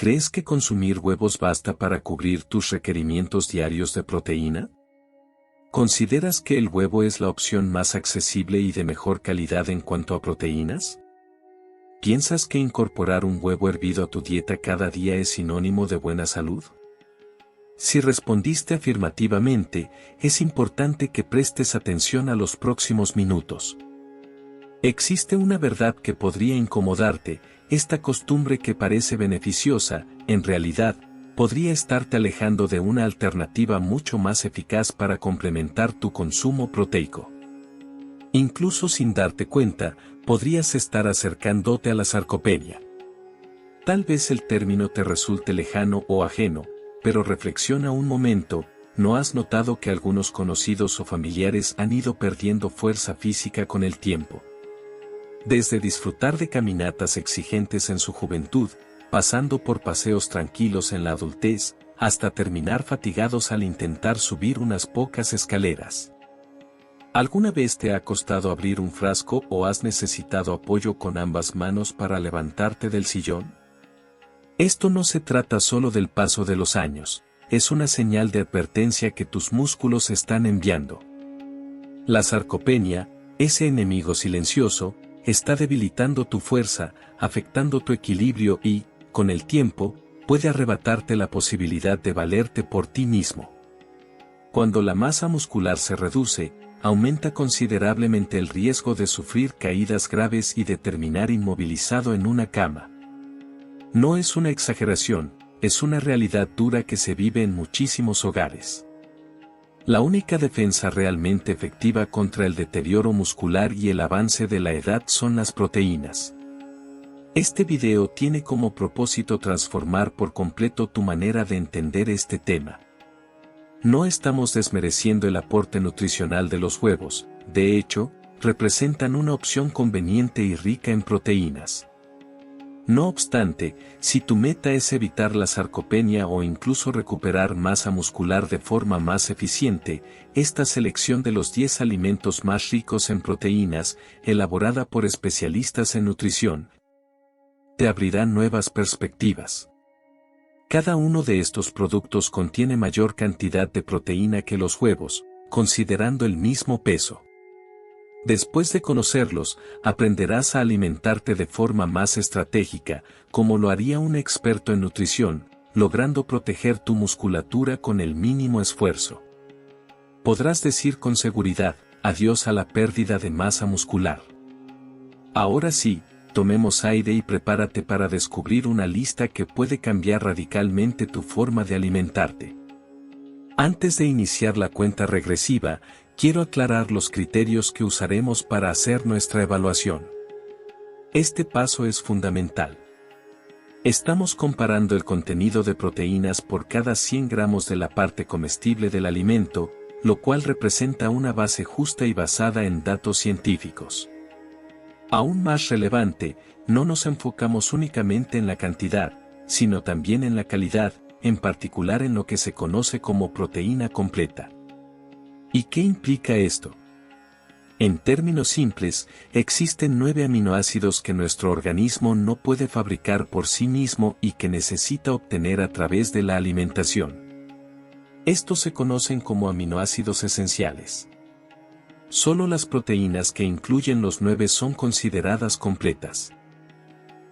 ¿Crees que consumir huevos basta para cubrir tus requerimientos diarios de proteína? ¿Consideras que el huevo es la opción más accesible y de mejor calidad en cuanto a proteínas? ¿Piensas que incorporar un huevo hervido a tu dieta cada día es sinónimo de buena salud? Si respondiste afirmativamente, es importante que prestes atención a los próximos minutos. Existe una verdad que podría incomodarte: esta costumbre que parece beneficiosa, en realidad, podría estarte alejando de una alternativa mucho más eficaz para complementar tu consumo proteico. Incluso sin darte cuenta, podrías estar acercándote a la sarcopenia. Tal vez el término te resulte lejano o ajeno, pero reflexiona un momento. ¿No has notado que algunos conocidos o familiares han ido perdiendo fuerza física con el tiempo? Desde disfrutar de caminatas exigentes en su juventud, pasando por paseos tranquilos en la adultez, hasta terminar fatigados al intentar subir unas pocas escaleras. ¿Alguna vez te ha costado abrir un frasco o has necesitado apoyo con ambas manos para levantarte del sillón? Esto no se trata solo del paso de los años, es una señal de advertencia que tus músculos están enviando. La sarcopenia, ese enemigo silencioso, está debilitando tu fuerza, afectando tu equilibrio y, con el tiempo, puede arrebatarte la posibilidad de valerte por ti mismo. Cuando la masa muscular se reduce, aumenta considerablemente el riesgo de sufrir caídas graves y de terminar inmovilizado en una cama. No es una exageración, es una realidad dura que se vive en muchísimos hogares. La única defensa realmente efectiva contra el deterioro muscular y el avance de la edad son las proteínas. Este video tiene como propósito transformar por completo tu manera de entender este tema. No estamos desmereciendo el aporte nutricional de los huevos, de hecho, representan una opción conveniente y rica en proteínas. No obstante, si tu meta es evitar la sarcopenia o incluso recuperar masa muscular de forma más eficiente, esta selección de los 10 alimentos más ricos en proteínas, elaborada por especialistas en nutrición, te abrirá nuevas perspectivas. Cada uno de estos productos contiene mayor cantidad de proteína que los huevos, considerando el mismo peso. Después de conocerlos, aprenderás a alimentarte de forma más estratégica, como lo haría un experto en nutrición, logrando proteger tu musculatura con el mínimo esfuerzo. Podrás decir con seguridad, adiós a la pérdida de masa muscular. Ahora sí, tomemos aire y prepárate para descubrir una lista que puede cambiar radicalmente tu forma de alimentarte. Antes de iniciar la cuenta regresiva, quiero aclarar los criterios que usaremos para hacer nuestra evaluación. Este paso es fundamental. Estamos comparando el contenido de proteínas por cada 100 gramos de la parte comestible del alimento, lo cual representa una base justa y basada en datos científicos. Aún más relevante, no nos enfocamos únicamente en la cantidad, sino también en la calidad, en particular en lo que se conoce como proteína completa. ¿Y qué implica esto? En términos simples, existen 9 aminoácidos que nuestro organismo no puede fabricar por sí mismo y que necesita obtener a través de la alimentación. Estos se conocen como aminoácidos esenciales. Solo las proteínas que incluyen los 9 son consideradas completas.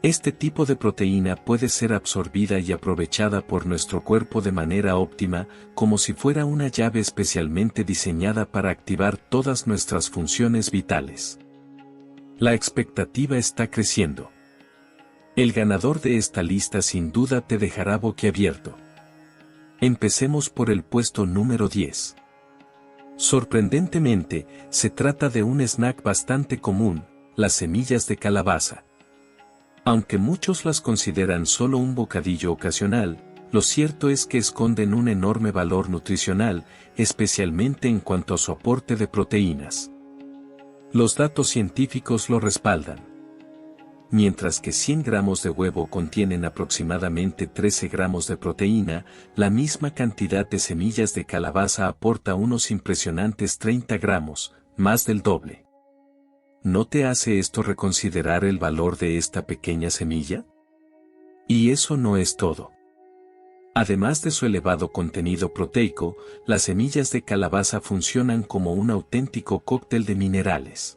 Este tipo de proteína puede ser absorbida y aprovechada por nuestro cuerpo de manera óptima, como si fuera una llave especialmente diseñada para activar todas nuestras funciones vitales. La expectativa está creciendo. El ganador de esta lista sin duda te dejará boquiabierto. Empecemos por el puesto número 10. Sorprendentemente, se trata de un snack bastante común, las semillas de calabaza. Aunque muchos las consideran solo un bocadillo ocasional, lo cierto es que esconden un enorme valor nutricional, especialmente en cuanto a su aporte de proteínas. Los datos científicos lo respaldan. Mientras que 100 gramos de huevo contienen aproximadamente 13 gramos de proteína, la misma cantidad de semillas de calabaza aporta unos impresionantes 30 gramos, más del doble. ¿No te hace esto reconsiderar el valor de esta pequeña semilla? Y eso no es todo. Además de su elevado contenido proteico, las semillas de calabaza funcionan como un auténtico cóctel de minerales.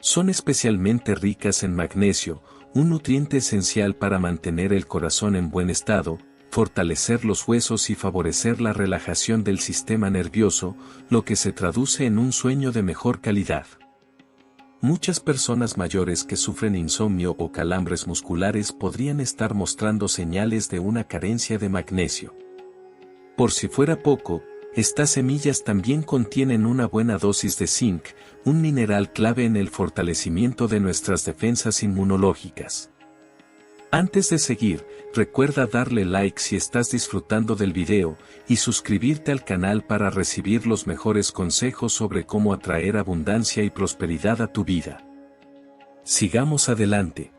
Son especialmente ricas en magnesio, un nutriente esencial para mantener el corazón en buen estado, fortalecer los huesos y favorecer la relajación del sistema nervioso, lo que se traduce en un sueño de mejor calidad. Muchas personas mayores que sufren insomnio o calambres musculares podrían estar mostrando señales de una carencia de magnesio. Por si fuera poco, estas semillas también contienen una buena dosis de zinc, un mineral clave en el fortalecimiento de nuestras defensas inmunológicas. Antes de seguir, recuerda darle like si estás disfrutando del video y suscribirte al canal para recibir los mejores consejos sobre cómo atraer abundancia y prosperidad a tu vida. Sigamos adelante.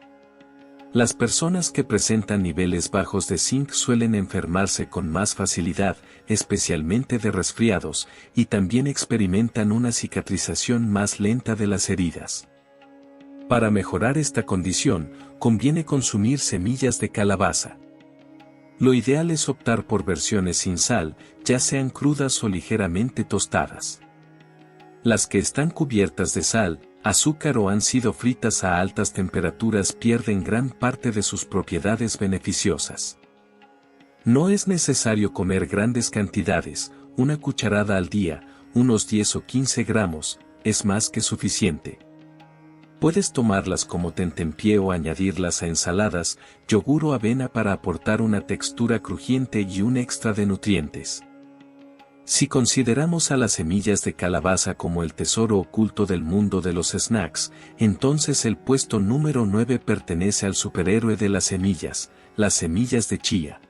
Las personas que presentan niveles bajos de zinc suelen enfermarse con más facilidad, especialmente de resfriados, y también experimentan una cicatrización más lenta de las heridas. Para mejorar esta condición, conviene consumir semillas de calabaza. Lo ideal es optar por versiones sin sal, ya sean crudas o ligeramente tostadas. Las que están cubiertas de sal, azúcar o han sido fritas a altas temperaturas pierden gran parte de sus propiedades beneficiosas. No es necesario comer grandes cantidades, una cucharada al día, unos 10 o 15 gramos, es más que suficiente. Puedes tomarlas como tentempié o añadirlas a ensaladas, yogur o avena para aportar una textura crujiente y un extra de nutrientes. Si consideramos a las semillas de calabaza como el tesoro oculto del mundo de los snacks, entonces el puesto número 9 pertenece al superhéroe de las semillas de chía.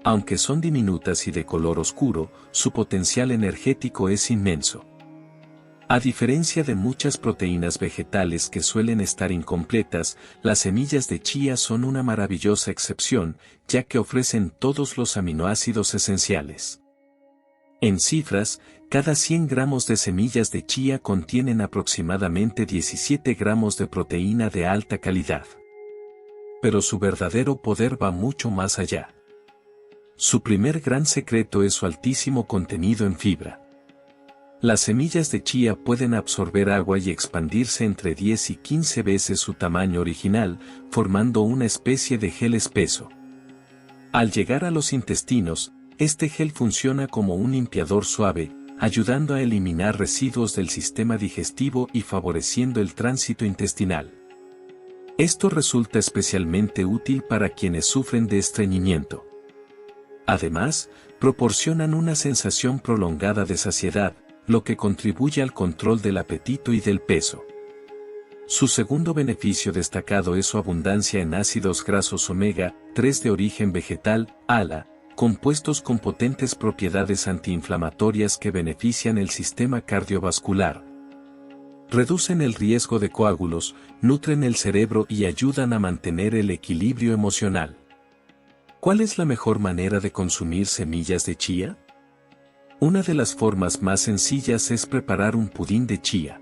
Aunque son diminutas y de color oscuro, su potencial energético es inmenso. A diferencia de muchas proteínas vegetales que suelen estar incompletas, las semillas de chía son una maravillosa excepción, ya que ofrecen todos los aminoácidos esenciales. En cifras, cada 100 gramos de semillas de chía contienen aproximadamente 17 gramos de proteína de alta calidad. Pero su verdadero poder va mucho más allá. Su primer gran secreto es su altísimo contenido en fibra. Las semillas de chía pueden absorber agua y expandirse entre 10 y 15 veces su tamaño original, formando una especie de gel espeso. Al llegar a los intestinos, este gel funciona como un limpiador suave, ayudando a eliminar residuos del sistema digestivo y favoreciendo el tránsito intestinal. Esto resulta especialmente útil para quienes sufren de estreñimiento. Además, proporcionan una sensación prolongada de saciedad, lo que contribuye al control del apetito y del peso. Su segundo beneficio destacado es su abundancia en ácidos grasos omega 3 de origen vegetal, ALA, compuestos con potentes propiedades antiinflamatorias que benefician el sistema cardiovascular. Reducen el riesgo de coágulos, nutren el cerebro y ayudan a mantener el equilibrio emocional. ¿Cuál es la mejor manera de consumir semillas de chía? Una de las formas más sencillas es preparar un pudín de chía.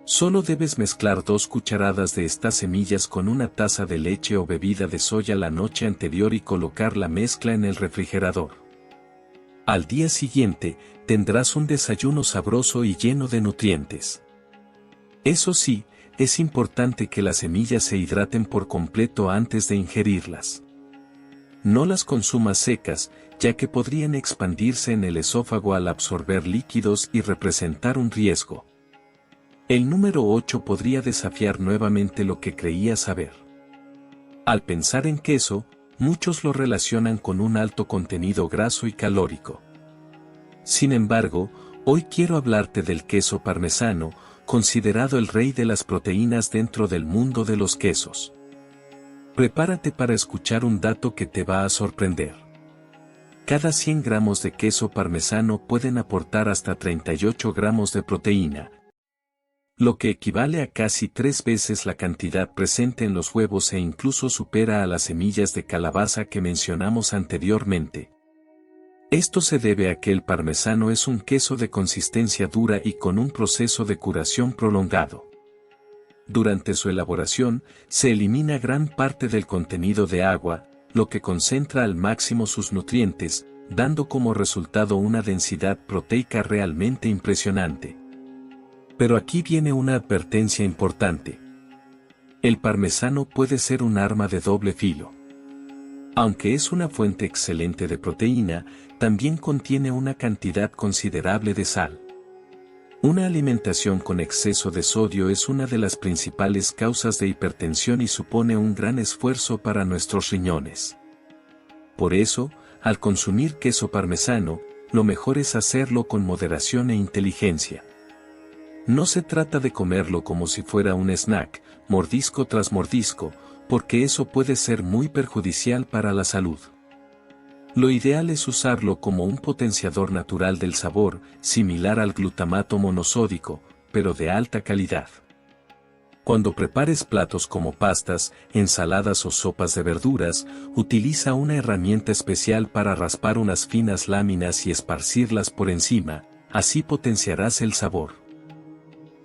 Solo debes mezclar 2 cucharadas de estas semillas con una taza de leche o bebida de soya la noche anterior y colocar la mezcla en el refrigerador. Al día siguiente, tendrás un desayuno sabroso y lleno de nutrientes. Eso sí, es importante que las semillas se hidraten por completo antes de ingerirlas. No las consumas secas, ya que podrían expandirse en el esófago al absorber líquidos y representar un riesgo. El número 8 podría desafiar nuevamente lo que creías saber. Al pensar en queso, muchos lo relacionan con un alto contenido graso y calórico. Sin embargo, hoy quiero hablarte del queso parmesano, considerado el rey de las proteínas dentro del mundo de los quesos. Prepárate para escuchar un dato que te va a sorprender. Cada 100 gramos de queso parmesano pueden aportar hasta 38 gramos de proteína, lo que equivale a casi 3 veces la cantidad presente en los huevos e incluso supera a las semillas de calabaza que mencionamos anteriormente. Esto se debe a que el parmesano es un queso de consistencia dura y con un proceso de curación prolongado. Durante su elaboración, se elimina gran parte del contenido de agua, lo que concentra al máximo sus nutrientes, dando como resultado una densidad proteica realmente impresionante. Pero aquí viene una advertencia importante. El parmesano puede ser un arma de doble filo. Aunque es una fuente excelente de proteína, también contiene una cantidad considerable de sal. Una alimentación con exceso de sodio es una de las principales causas de hipertensión y supone un gran esfuerzo para nuestros riñones. Por eso, al consumir queso parmesano, lo mejor es hacerlo con moderación e inteligencia. No se trata de comerlo como si fuera un snack, mordisco tras mordisco, porque eso puede ser muy perjudicial para la salud. Lo ideal es usarlo como un potenciador natural del sabor, similar al glutamato monosódico, pero de alta calidad. Cuando prepares platos como pastas, ensaladas o sopas de verduras, utiliza una herramienta especial para raspar unas finas láminas y esparcirlas por encima, así potenciarás el sabor.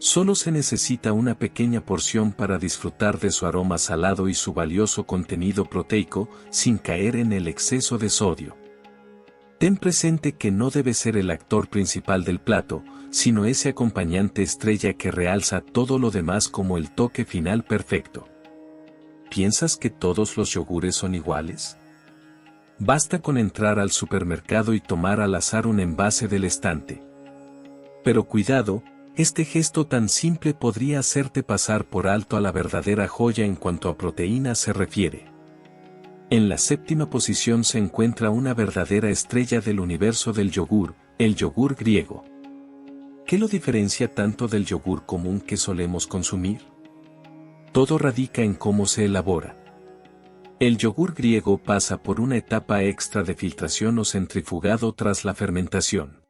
Solo se necesita una pequeña porción para disfrutar de su aroma salado y su valioso contenido proteico, sin caer en el exceso de sodio. Ten presente que no debe ser el actor principal del plato, sino ese acompañante estrella que realza todo lo demás como el toque final perfecto. ¿Piensas que todos los yogures son iguales? Basta con entrar al supermercado y tomar al azar un envase del estante. Pero cuidado, este gesto tan simple podría hacerte pasar por alto a la verdadera joya en cuanto a proteína se refiere. En la séptima posición se encuentra una verdadera estrella del universo del yogur, el yogur griego. ¿Qué lo diferencia tanto del yogur común que solemos consumir? Todo radica en cómo se elabora. El yogur griego pasa por una etapa extra de filtración o centrifugado tras la fermentación.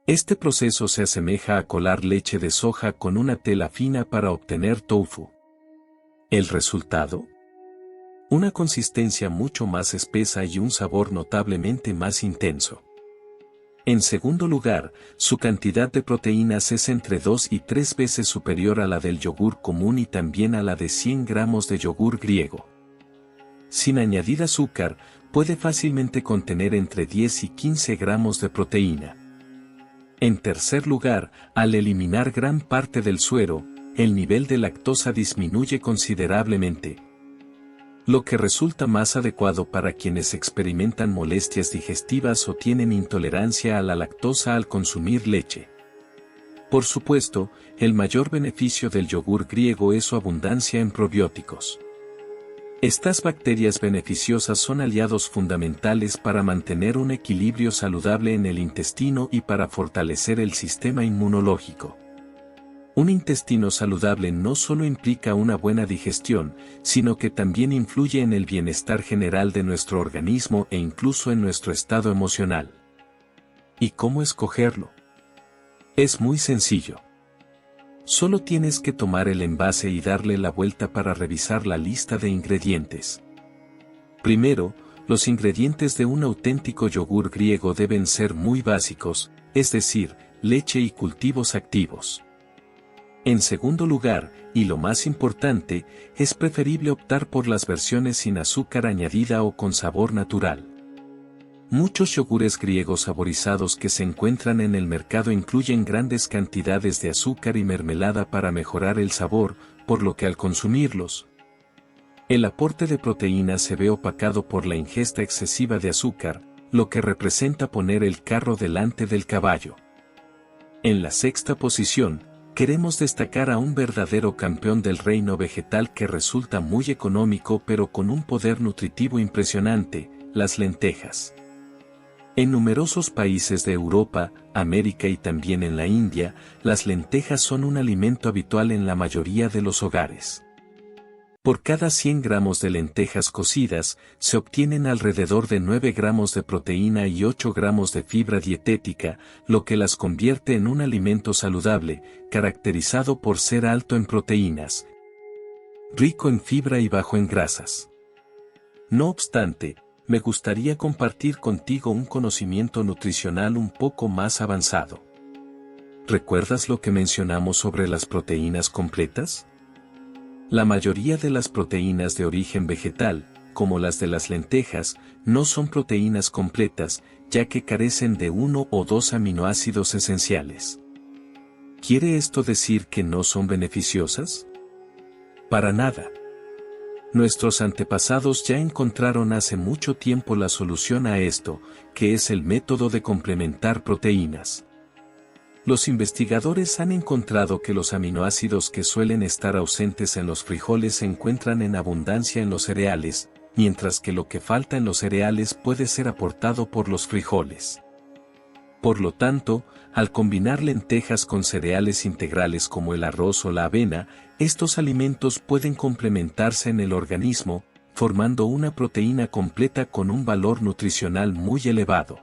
Este proceso se asemeja a colar leche de soja con una tela fina para obtener tofu. ¿El resultado? Una consistencia mucho más espesa y un sabor notablemente más intenso. En segundo lugar, su cantidad de proteínas es entre 2 y 3 veces superior a la del yogur común y también a la de 100 gramos de yogur griego. Sin añadir azúcar, puede fácilmente contener entre 10 y 15 gramos de proteína. En tercer lugar, al eliminar gran parte del suero, el nivel de lactosa disminuye considerablemente, lo que resulta más adecuado para quienes experimentan molestias digestivas o tienen intolerancia a la lactosa al consumir leche. Por supuesto, el mayor beneficio del yogur griego es su abundancia en probióticos. Estas bacterias beneficiosas son aliados fundamentales para mantener un equilibrio saludable en el intestino y para fortalecer el sistema inmunológico. Un intestino saludable no solo implica una buena digestión, sino que también influye en el bienestar general de nuestro organismo e incluso en nuestro estado emocional. ¿Y cómo escogerlo? Es muy sencillo. Solo tienes que tomar el envase y darle la vuelta para revisar la lista de ingredientes. Primero, los ingredientes de un auténtico yogur griego deben ser muy básicos, es decir, leche y cultivos activos. En segundo lugar, y lo más importante, es preferible optar por las versiones sin azúcar añadida o con sabor natural. Muchos yogures griegos saborizados que se encuentran en el mercado incluyen grandes cantidades de azúcar y mermelada para mejorar el sabor, por lo que al consumirlos, el aporte de proteína se ve opacado por la ingesta excesiva de azúcar, lo que representa poner el carro delante del caballo. En la sexta posición, queremos destacar a un verdadero campeón del reino vegetal que resulta muy económico pero con un poder nutritivo impresionante, las lentejas. En numerosos países de Europa, América y también en la India, las lentejas son un alimento habitual en la mayoría de los hogares. Por cada 100 gramos de lentejas cocidas, se obtienen alrededor de 9 gramos de proteína y 8 gramos de fibra dietética, lo que las convierte en un alimento saludable, caracterizado por ser alto en proteínas, rico en fibra y bajo en grasas. No obstante, me gustaría compartir contigo un conocimiento nutricional un poco más avanzado. ¿Recuerdas lo que mencionamos sobre las proteínas completas? La mayoría de las proteínas de origen vegetal, como las de las lentejas, no son proteínas completas, ya que carecen de uno o dos aminoácidos esenciales. ¿Quiere esto decir que no son beneficiosas? Para nada. Nuestros antepasados ya encontraron hace mucho tiempo la solución a esto, que es el método de complementar proteínas. Los investigadores han encontrado que los aminoácidos que suelen estar ausentes en los frijoles se encuentran en abundancia en los cereales, mientras que lo que falta en los cereales puede ser aportado por los frijoles. Por lo tanto, al combinar lentejas con cereales integrales como el arroz o la avena, estos alimentos pueden complementarse en el organismo, formando una proteína completa con un valor nutricional muy elevado.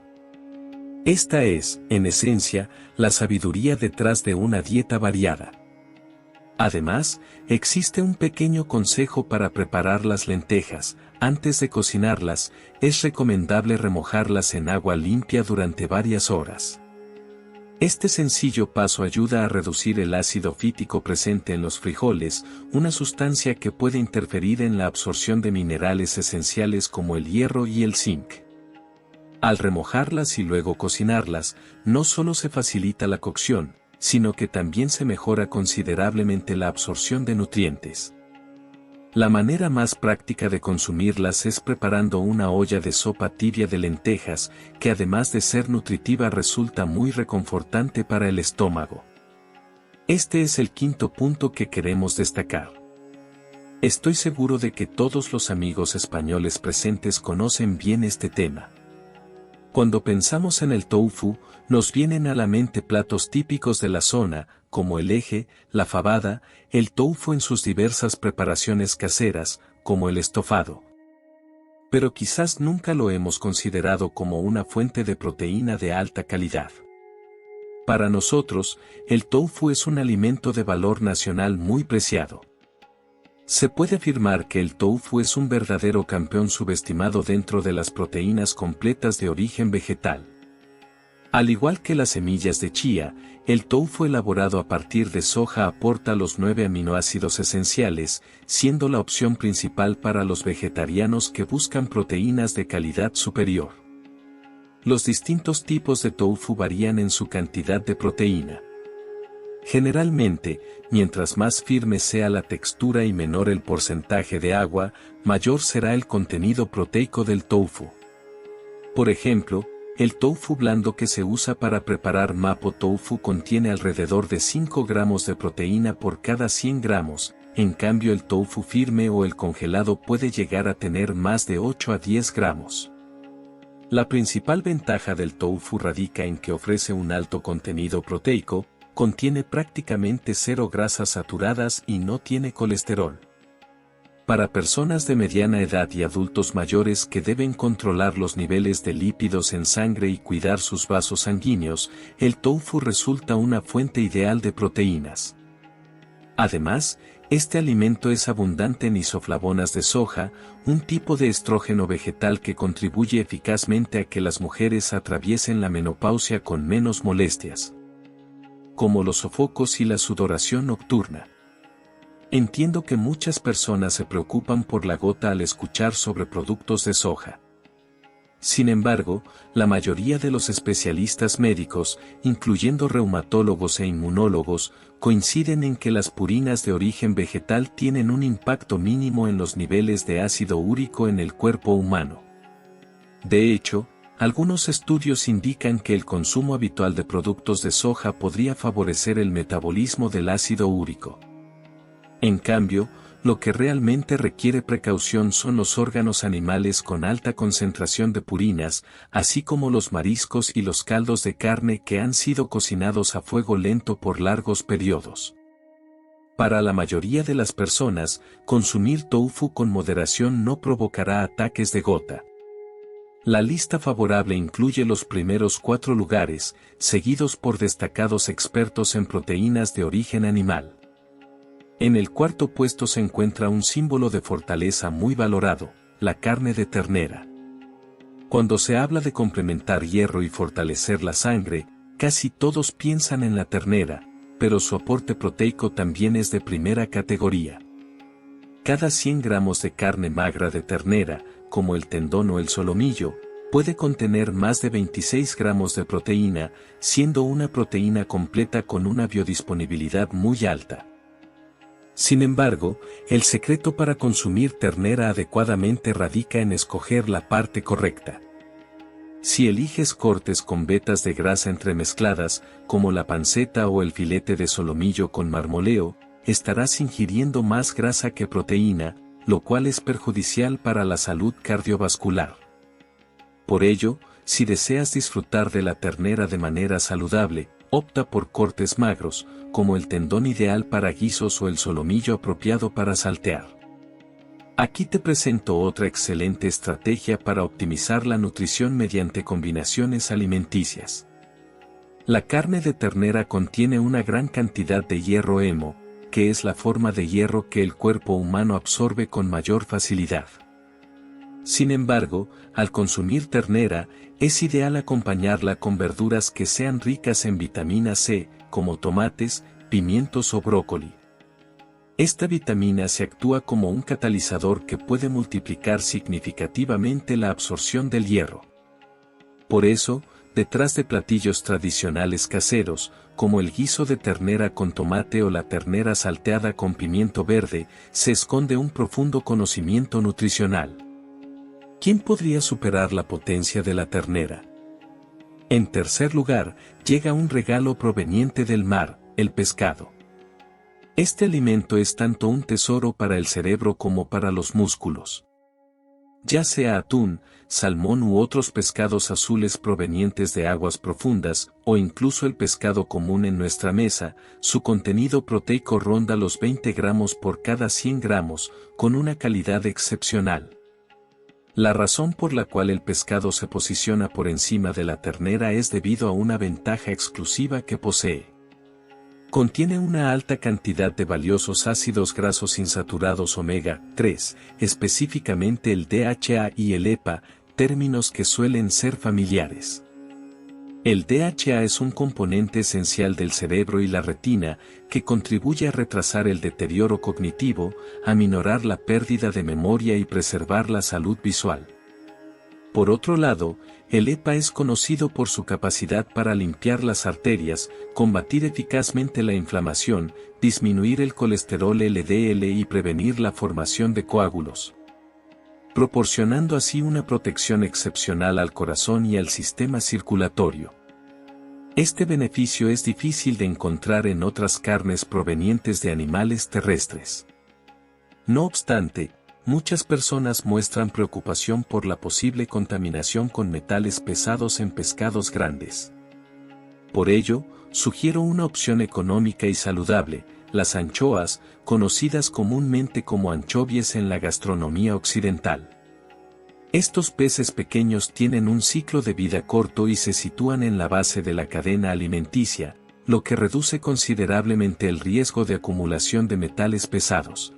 Esta es, en esencia, la sabiduría detrás de una dieta variada. Además, existe un pequeño consejo para preparar las lentejas. Antes de cocinarlas, es recomendable remojarlas en agua limpia durante varias horas. Este sencillo paso ayuda a reducir el ácido fítico presente en los frijoles, una sustancia que puede interferir en la absorción de minerales esenciales como el hierro y el zinc. Al remojarlas y luego cocinarlas, no solo se facilita la cocción, sino que también se mejora considerablemente la absorción de nutrientes. La manera más práctica de consumirlas es preparando una olla de sopa tibia de lentejas, que además de ser nutritiva resulta muy reconfortante para el estómago. Este es el quinto punto que queremos destacar. Estoy seguro de que todos los amigos españoles presentes conocen bien este tema. Cuando pensamos en el tofu, nos vienen a la mente platos típicos de la zona, como el eje, la fabada, el tofu en sus diversas preparaciones caseras, como el estofado. Pero quizás nunca lo hemos considerado como una fuente de proteína de alta calidad. Para nosotros, el tofu es un alimento de valor nacional muy preciado. Se puede afirmar que el tofu es un verdadero campeón subestimado dentro de las proteínas completas de origen vegetal. Al igual que las semillas de chía, el tofu elaborado a partir de soja aporta los 9 aminoácidos esenciales, siendo la opción principal para los vegetarianos que buscan proteínas de calidad superior. Los distintos tipos de tofu varían en su cantidad de proteína. Generalmente, mientras más firme sea la textura y menor el porcentaje de agua, mayor será el contenido proteico del tofu. Por ejemplo, el tofu blando que se usa para preparar mapo tofu contiene alrededor de 5 gramos de proteína por cada 100 gramos, en cambio el tofu firme o el congelado puede llegar a tener más de 8 a 10 gramos. La principal ventaja del tofu radica en que ofrece un alto contenido proteico, contiene prácticamente 0 grasas saturadas y no tiene colesterol. Para personas de mediana edad y adultos mayores que deben controlar los niveles de lípidos en sangre y cuidar sus vasos sanguíneos, el tofu resulta una fuente ideal de proteínas. Además, este alimento es abundante en isoflavonas de soja, un tipo de estrógeno vegetal que contribuye eficazmente a que las mujeres atraviesen la menopausia con menos molestias, como los sofocos y la sudoración nocturna. Entiendo que muchas personas se preocupan por la gota al escuchar sobre productos de soja. Sin embargo, la mayoría de los especialistas médicos, incluyendo reumatólogos e inmunólogos, coinciden en que las purinas de origen vegetal tienen un impacto mínimo en los niveles de ácido úrico en el cuerpo humano. De hecho, algunos estudios indican que el consumo habitual de productos de soja podría favorecer el metabolismo del ácido úrico. En cambio, lo que realmente requiere precaución son los órganos animales con alta concentración de purinas, así como los mariscos y los caldos de carne que han sido cocinados a fuego lento por largos periodos. Para la mayoría de las personas, consumir tofu con moderación no provocará ataques de gota. La lista favorable incluye los primeros 4 lugares, seguidos por destacados expertos en proteínas de origen animal. En el cuarto puesto se encuentra un símbolo de fortaleza muy valorado, la carne de ternera. Cuando se habla de complementar hierro y fortalecer la sangre, casi todos piensan en la ternera, pero su aporte proteico también es de primera categoría. cada 100 gramos de carne magra de ternera, como el tendón o el solomillo, puede contener más de 26 gramos de proteína, siendo una proteína completa con una biodisponibilidad muy alta. Sin embargo, el secreto para consumir ternera adecuadamente radica en escoger la parte correcta. Si eliges cortes con vetas de grasa entremezcladas, como la panceta o el filete de solomillo con marmoleo, estarás ingiriendo más grasa que proteína, lo cual es perjudicial para la salud cardiovascular. Por ello, si deseas disfrutar de la ternera de manera saludable, opta por cortes magros, como el tendón ideal para guisos o el solomillo apropiado para saltear. Aquí te presento otra excelente estrategia para optimizar la nutrición mediante combinaciones alimenticias. La carne de ternera contiene una gran cantidad de hierro hemo, que es la forma de hierro que el cuerpo humano absorbe con mayor facilidad. Sin embargo, al consumir ternera, es ideal acompañarla con verduras que sean ricas en vitamina C, como tomates, pimientos o brócoli. Esta vitamina se actúa como un catalizador que puede multiplicar significativamente la absorción del hierro. Por eso, detrás de platillos tradicionales caseros, como el guiso de ternera con tomate o la ternera salteada con pimiento verde, se esconde un profundo conocimiento nutricional. ¿Quién podría superar la potencia de la ternera? En tercer lugar, llega un regalo proveniente del mar, el pescado. Este alimento es tanto un tesoro para el cerebro como para los músculos. Ya sea atún, salmón u otros pescados azules provenientes de aguas profundas, o incluso el pescado común en nuestra mesa, su contenido proteico ronda los 20 gramos por cada 100 gramos, con una calidad excepcional. La razón por la cual el pescado se posiciona por encima de la ternera es debido a una ventaja exclusiva que posee. Contiene una alta cantidad de valiosos ácidos grasos insaturados omega 3, específicamente el DHA y el EPA, términos que suelen ser familiares. El DHA es un componente esencial del cerebro y la retina, que contribuye a retrasar el deterioro cognitivo, aminorar la pérdida de memoria y preservar la salud visual. Por otro lado, el EPA es conocido por su capacidad para limpiar las arterias, combatir eficazmente la inflamación, disminuir el colesterol LDL y prevenir la formación de coágulos, proporcionando así una protección excepcional al corazón y al sistema circulatorio. Este beneficio es difícil de encontrar en otras carnes provenientes de animales terrestres. No obstante, muchas personas muestran preocupación por la posible contaminación con metales pesados en pescados grandes. Por ello, sugiero una opción económica y saludable: las anchoas, conocidas comúnmente como anchovies en la gastronomía occidental. Estos peces pequeños tienen un ciclo de vida corto y se sitúan en la base de la cadena alimenticia, lo que reduce considerablemente el riesgo de acumulación de metales pesados,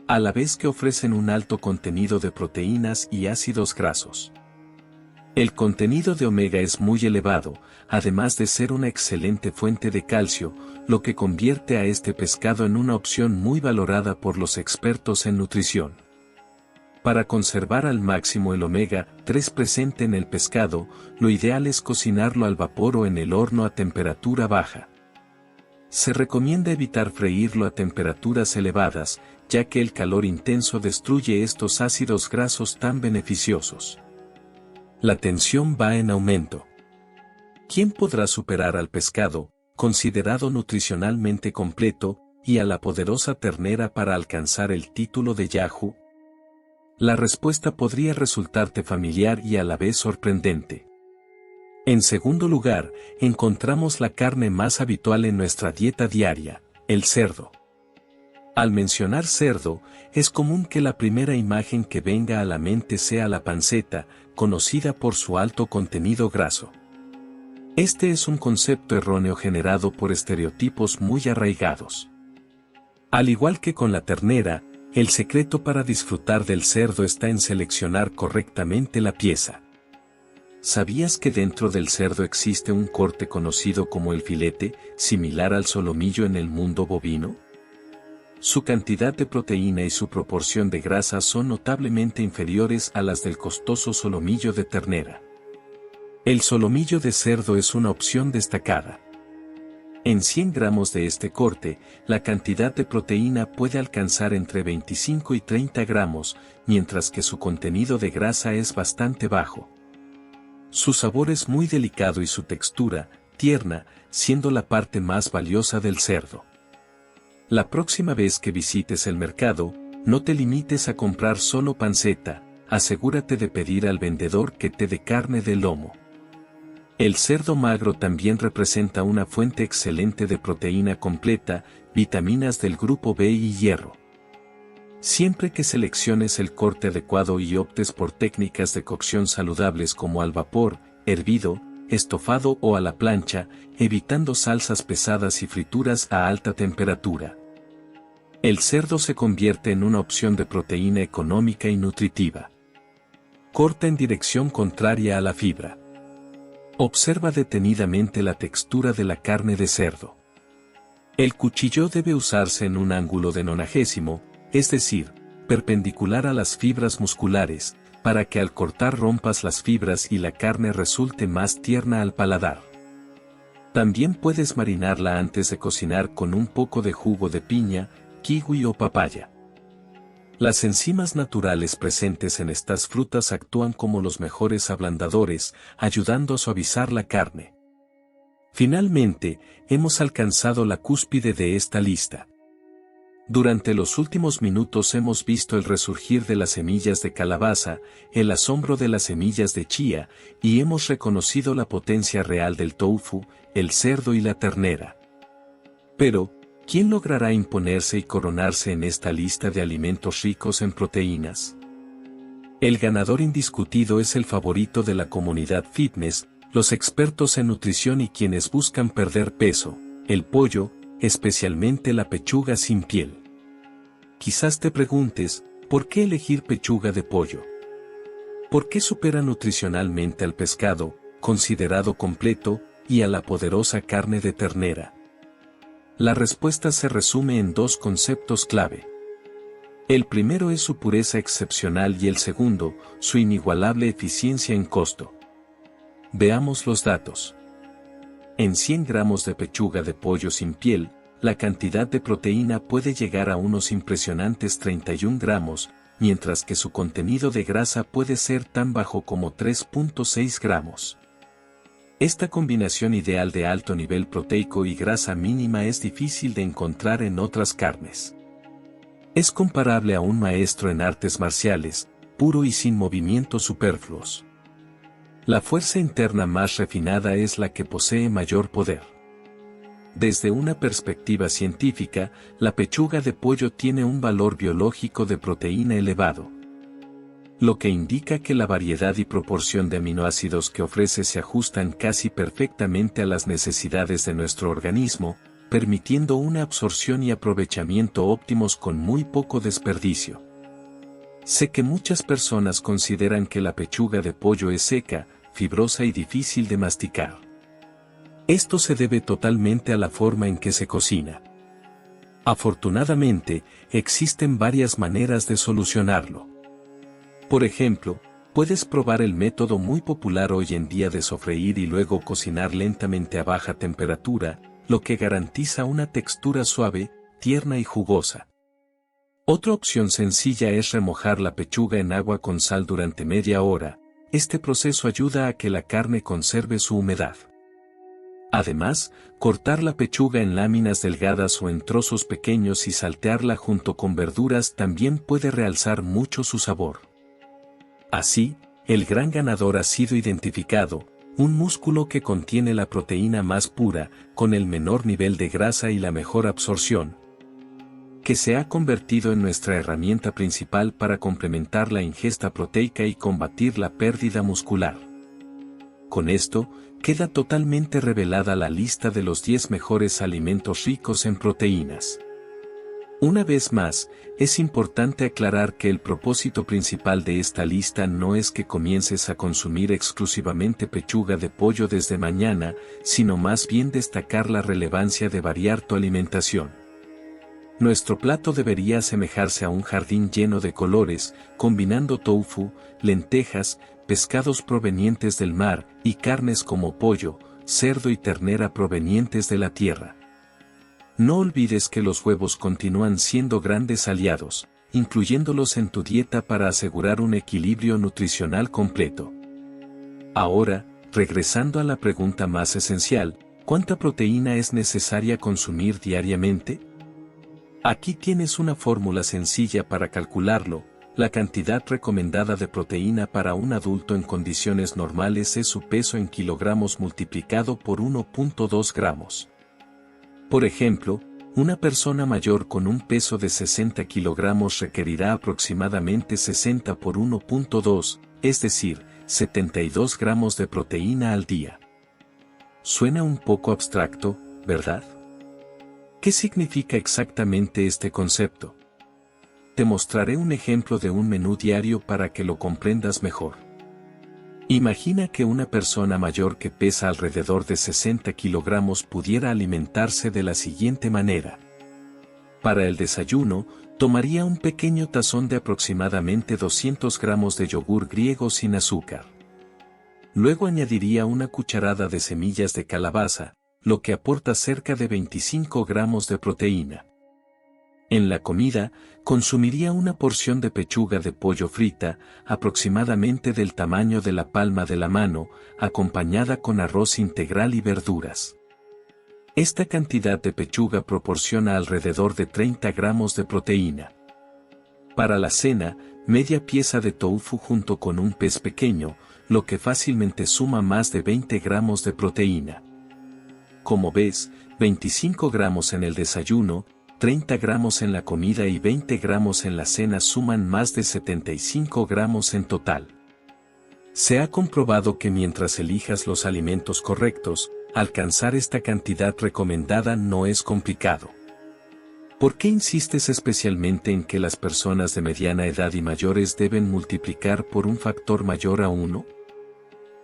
a la vez que ofrecen un alto contenido de proteínas y ácidos grasos. El contenido de omega es muy elevado, además de ser una excelente fuente de calcio, lo que convierte a este pescado en una opción muy valorada por los expertos en nutrición. Para conservar al máximo el omega 3 presente en el pescado, lo ideal es cocinarlo al vapor o en el horno a temperatura baja. Se recomienda evitar freírlo a temperaturas elevadas, ya que el calor intenso destruye estos ácidos grasos tan beneficiosos. La tensión va en aumento. ¿Quién podrá superar al pescado, considerado nutricionalmente completo, y a la poderosa ternera para alcanzar el título de Yahoo? La respuesta podría resultarte familiar y a la vez sorprendente. En segundo lugar, encontramos la carne más habitual en nuestra dieta diaria, el cerdo. Al mencionar cerdo, es común que la primera imagen que venga a la mente sea la panceta, conocida por su alto contenido graso. Este es un concepto erróneo generado por estereotipos muy arraigados. Al igual que con la ternera, el secreto para disfrutar del cerdo está en seleccionar correctamente la pieza. ¿Sabías que dentro del cerdo existe un corte conocido como el filete, similar al solomillo en el mundo bovino? su cantidad de proteína y su proporción de grasa son notablemente inferiores a las del costoso solomillo de ternera. El solomillo de cerdo es una opción destacada. En 100 gramos de este corte, la cantidad de proteína puede alcanzar entre 25 y 30 gramos, mientras que su contenido de grasa es bastante bajo. Su sabor es muy delicado y su textura, tierna, siendo la parte más valiosa del cerdo. La próxima vez que visites el mercado, no te limites a comprar solo panceta, asegúrate de pedir al vendedor que te dé carne de lomo. El cerdo magro también representa una fuente excelente de proteína completa, vitaminas del grupo B y hierro. Siempre que selecciones el corte adecuado y optes por técnicas de cocción saludables como al vapor, hervido, estofado o a la plancha, evitando salsas pesadas y frituras a alta temperatura, el cerdo se convierte en una opción de proteína económica y nutritiva. Corta en dirección contraria a la fibra. Observa detenidamente la textura de la carne de cerdo. El cuchillo debe usarse en un ángulo de 90°, es decir, perpendicular a las fibras musculares, para que al cortar rompas las fibras y la carne resulte más tierna al paladar. También puedes marinarla antes de cocinar con un poco de jugo de piña, kiwi o papaya. Las enzimas naturales presentes en estas frutas actúan como los mejores ablandadores, ayudando a suavizar la carne. Finalmente, hemos alcanzado la cúspide de esta lista. Durante los últimos minutos hemos visto el resurgir de las semillas de calabaza, el asombro de las semillas de chía, y hemos reconocido la potencia real del tofu, el cerdo y la ternera. Pero, ¿quién logrará imponerse y coronarse en esta lista de alimentos ricos en proteínas? El ganador indiscutido es el favorito de la comunidad fitness, los expertos en nutrición y quienes buscan perder peso, el pollo, especialmente la pechuga sin piel. Quizás te preguntes, ¿por qué elegir pechuga de pollo? ¿Por qué supera nutricionalmente al pescado, considerado completo, y a la poderosa carne de ternera? La respuesta se resume en dos conceptos clave. El primero es su pureza excepcional y el segundo, su inigualable eficiencia en costo. Veamos los datos. En 100 gramos de pechuga de pollo sin piel, la cantidad de proteína puede llegar a unos impresionantes 31 gramos, mientras que su contenido de grasa puede ser tan bajo como 3.6 gramos. Esta combinación ideal de alto nivel proteico y grasa mínima es difícil de encontrar en otras carnes. Es comparable a un maestro en artes marciales, puro y sin movimientos superfluos. La fuerza interna más refinada es la que posee mayor poder. Desde una perspectiva científica, la pechuga de pollo tiene un valor biológico de proteína elevado, lo que indica que la variedad y proporción de aminoácidos que ofrece se ajustan casi perfectamente a las necesidades de nuestro organismo, permitiendo una absorción y aprovechamiento óptimos con muy poco desperdicio. Sé que muchas personas consideran que la pechuga de pollo es seca, fibrosa y difícil de masticar. Esto se debe totalmente a la forma en que se cocina. Afortunadamente, existen varias maneras de solucionarlo. Por ejemplo, puedes probar el método muy popular hoy en día de sofreír y luego cocinar lentamente a baja temperatura, lo que garantiza una textura suave, tierna y jugosa. Otra opción sencilla es remojar la pechuga en agua con sal durante media hora. Este proceso ayuda a que la carne conserve su humedad. Además, cortar la pechuga en láminas delgadas o en trozos pequeños y saltearla junto con verduras también puede realzar mucho su sabor. Así, el gran ganador ha sido identificado, un músculo que contiene la proteína más pura, con el menor nivel de grasa y la mejor absorción, que se ha convertido en nuestra herramienta principal para complementar la ingesta proteica y combatir la pérdida muscular. Con esto, queda totalmente revelada la lista de los 10 mejores alimentos ricos en proteínas. Una vez más, es importante aclarar que el propósito principal de esta lista no es que comiences a consumir exclusivamente pechuga de pollo desde mañana, sino más bien destacar la relevancia de variar tu alimentación. Nuestro plato debería asemejarse a un jardín lleno de colores, combinando tofu, lentejas, pescados provenientes del mar y carnes como pollo, cerdo y ternera provenientes de la tierra. No olvides que los huevos continúan siendo grandes aliados, incluyéndolos en tu dieta para asegurar un equilibrio nutricional completo. Ahora, regresando a la pregunta más esencial, ¿cuánta proteína es necesaria consumir diariamente? Aquí tienes una fórmula sencilla para calcularlo. La cantidad recomendada de proteína para un adulto en condiciones normales es su peso en kilogramos multiplicado por 1.2 gramos. Por ejemplo, una persona mayor con un peso de 60 kilogramos requerirá aproximadamente 60 por 1.2, es decir, 72 gramos de proteína al día. Suena un poco abstracto, ¿verdad? ¿Qué significa exactamente este concepto? Te mostraré un ejemplo de un menú diario para que lo comprendas mejor. Imagina que una persona mayor que pesa alrededor de 60 kilogramos pudiera alimentarse de la siguiente manera. Para el desayuno, tomaría un pequeño tazón de aproximadamente 200 gramos de yogur griego sin azúcar. Luego añadiría una cucharada de semillas de calabaza, lo que aporta cerca de 25 gramos de proteína. En la comida, consumiría una porción de pechuga de pollo frita, aproximadamente del tamaño de la palma de la mano, acompañada con arroz integral y verduras. Esta cantidad de pechuga proporciona alrededor de 30 gramos de proteína. Para la cena, media pieza de tofu junto con un pez pequeño, lo que fácilmente suma más de 20 gramos de proteína. Como ves, 25 gramos en el desayuno, 30 gramos en la comida y 20 gramos en la cena suman más de 75 gramos en total. Se ha comprobado que mientras elijas los alimentos correctos, alcanzar esta cantidad recomendada no es complicado. ¿Por qué insistes especialmente en que las personas de mediana edad y mayores deben multiplicar por un factor mayor a 1?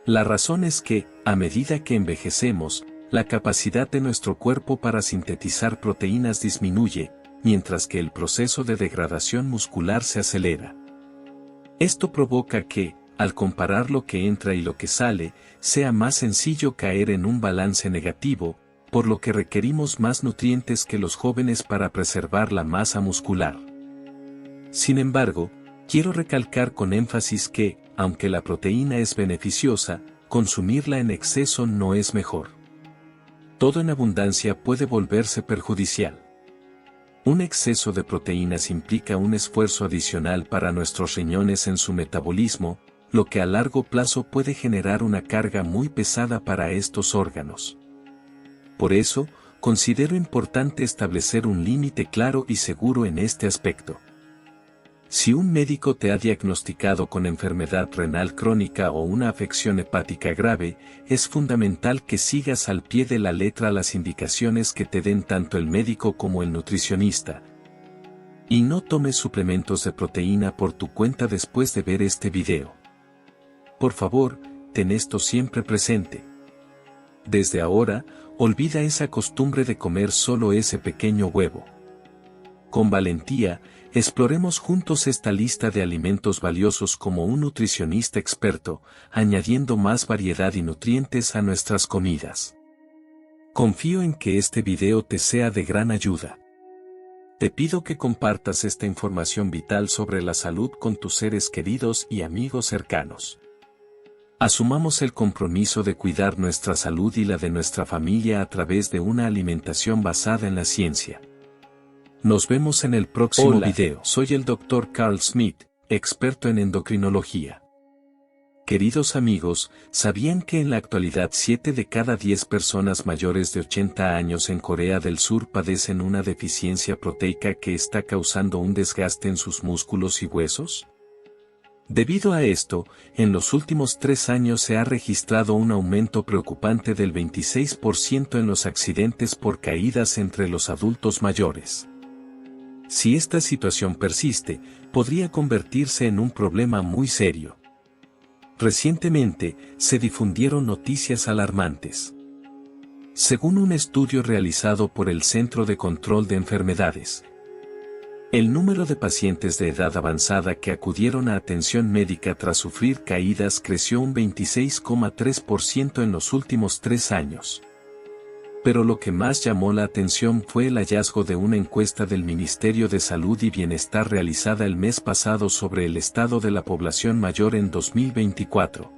La razón es que, a medida que envejecemos, la capacidad de nuestro cuerpo para sintetizar proteínas disminuye, mientras que el proceso de degradación muscular se acelera. Esto provoca que, al comparar lo que entra y lo que sale, sea más sencillo caer en un balance negativo, por lo que requerimos más nutrientes que los jóvenes para preservar la masa muscular. Sin embargo, quiero recalcar con énfasis que, aunque la proteína es beneficiosa, consumirla en exceso no es mejor. Todo en abundancia puede volverse perjudicial. Un exceso de proteínas implica un esfuerzo adicional para nuestros riñones en su metabolismo, lo que a largo plazo puede generar una carga muy pesada para estos órganos. Por eso, considero importante establecer un límite claro y seguro en este aspecto. Si un médico te ha diagnosticado con enfermedad renal crónica o una afección hepática grave, es fundamental que sigas al pie de la letra las indicaciones que te den tanto el médico como el nutricionista. Y no tomes suplementos de proteína por tu cuenta después de ver este video. Por favor, ten esto siempre presente. Desde ahora, olvida esa costumbre de comer solo ese pequeño huevo. Con valentía, exploremos juntos esta lista de alimentos valiosos como un nutricionista experto, añadiendo más variedad y nutrientes a nuestras comidas. Confío en que este video te sea de gran ayuda. Te pido que compartas esta información vital sobre la salud con tus seres queridos y amigos cercanos. Asumamos el compromiso de cuidar nuestra salud y la de nuestra familia a través de una alimentación basada en la ciencia. Nos vemos en el próximo video. Soy el Dr. Carl Smith, experto en endocrinología. Queridos amigos, ¿sabían que en la actualidad 7 de cada 10 personas mayores de 80 años en Corea del Sur padecen una deficiencia proteica que está causando un desgaste en sus músculos y huesos? Debido a esto, en los últimos 3 años se ha registrado un aumento preocupante del 26% en los accidentes por caídas entre los adultos mayores. Si esta situación persiste, podría convertirse en un problema muy serio. Recientemente, se difundieron noticias alarmantes. Según un estudio realizado por el Centro de Control de Enfermedades, El número de pacientes de edad avanzada que acudieron a atención médica tras sufrir caídas creció un 26,3% en los últimos 3 años. Pero lo que más llamó la atención fue el hallazgo de una encuesta del Ministerio de Salud y Bienestar realizada el mes pasado sobre el estado de la población mayor en 2024.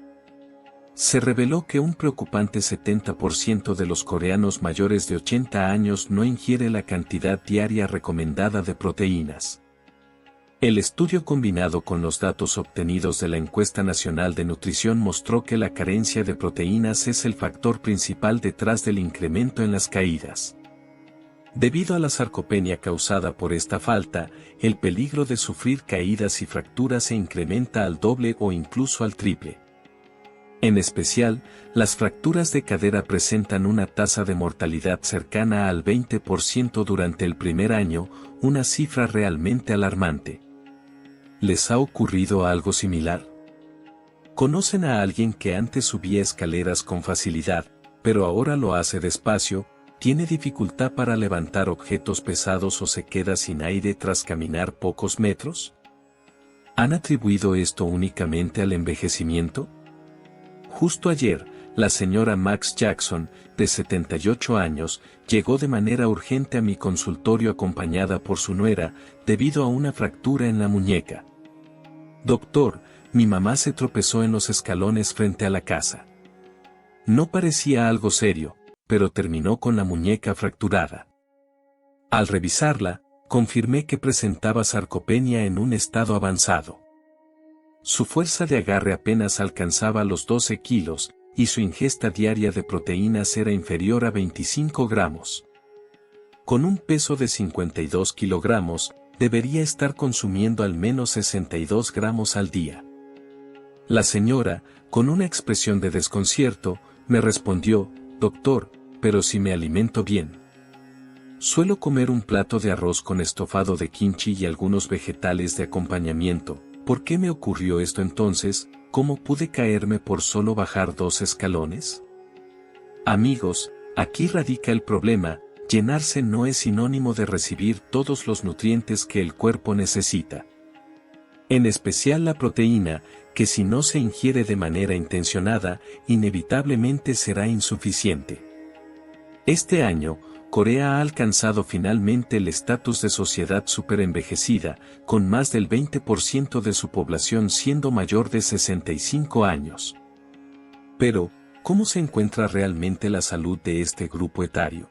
Se reveló que un preocupante 70% de los coreanos mayores de 80 años no ingiere la cantidad diaria recomendada de proteínas. El estudio combinado con los datos obtenidos de la Encuesta Nacional de Nutrición mostró que la carencia de proteínas es el factor principal detrás del incremento en las caídas. Debido a la sarcopenia causada por esta falta, el peligro de sufrir caídas y fracturas se incrementa al doble o incluso al triple. En especial, las fracturas de cadera presentan una tasa de mortalidad cercana al 20% durante el primer año, una cifra realmente alarmante. ¿Les ha ocurrido algo similar? ¿Conocen a alguien que antes subía escaleras con facilidad, pero ahora lo hace despacio, tiene dificultad para levantar objetos pesados o se queda sin aire tras caminar pocos metros? ¿Han atribuido esto únicamente al envejecimiento? Justo ayer, la señora Max Jackson, de 78 años, llegó de manera urgente a mi consultorio acompañada por su nuera, debido a una fractura en la muñeca. Doctor, mi mamá se tropezó en los escalones frente a la casa. No parecía algo serio, pero terminó con la muñeca fracturada. Al revisarla, confirmé que presentaba sarcopenia en un estado avanzado. Su fuerza de agarre apenas alcanzaba los 12 kilos, y su ingesta diaria de proteínas era inferior a 25 gramos. Con un peso de 52 kilogramos, debería estar consumiendo al menos 62 gramos al día. La señora, con una expresión de desconcierto, me respondió, doctor, pero si me alimento bien. Suelo comer un plato de arroz con estofado de kimchi y algunos vegetales de acompañamiento. ¿Por qué me ocurrió esto entonces? ¿Cómo pude caerme por solo bajar 2 escalones? Amigos, aquí radica el problema. Llenarse no es sinónimo de recibir todos los nutrientes que el cuerpo necesita. En especial la proteína, que si no se ingiere de manera intencionada, inevitablemente será insuficiente. Este año, Corea ha alcanzado finalmente el estatus de sociedad superenvejecida, con más del 20% de su población siendo mayor de 65 años. Pero, ¿cómo se encuentra realmente la salud de este grupo etario?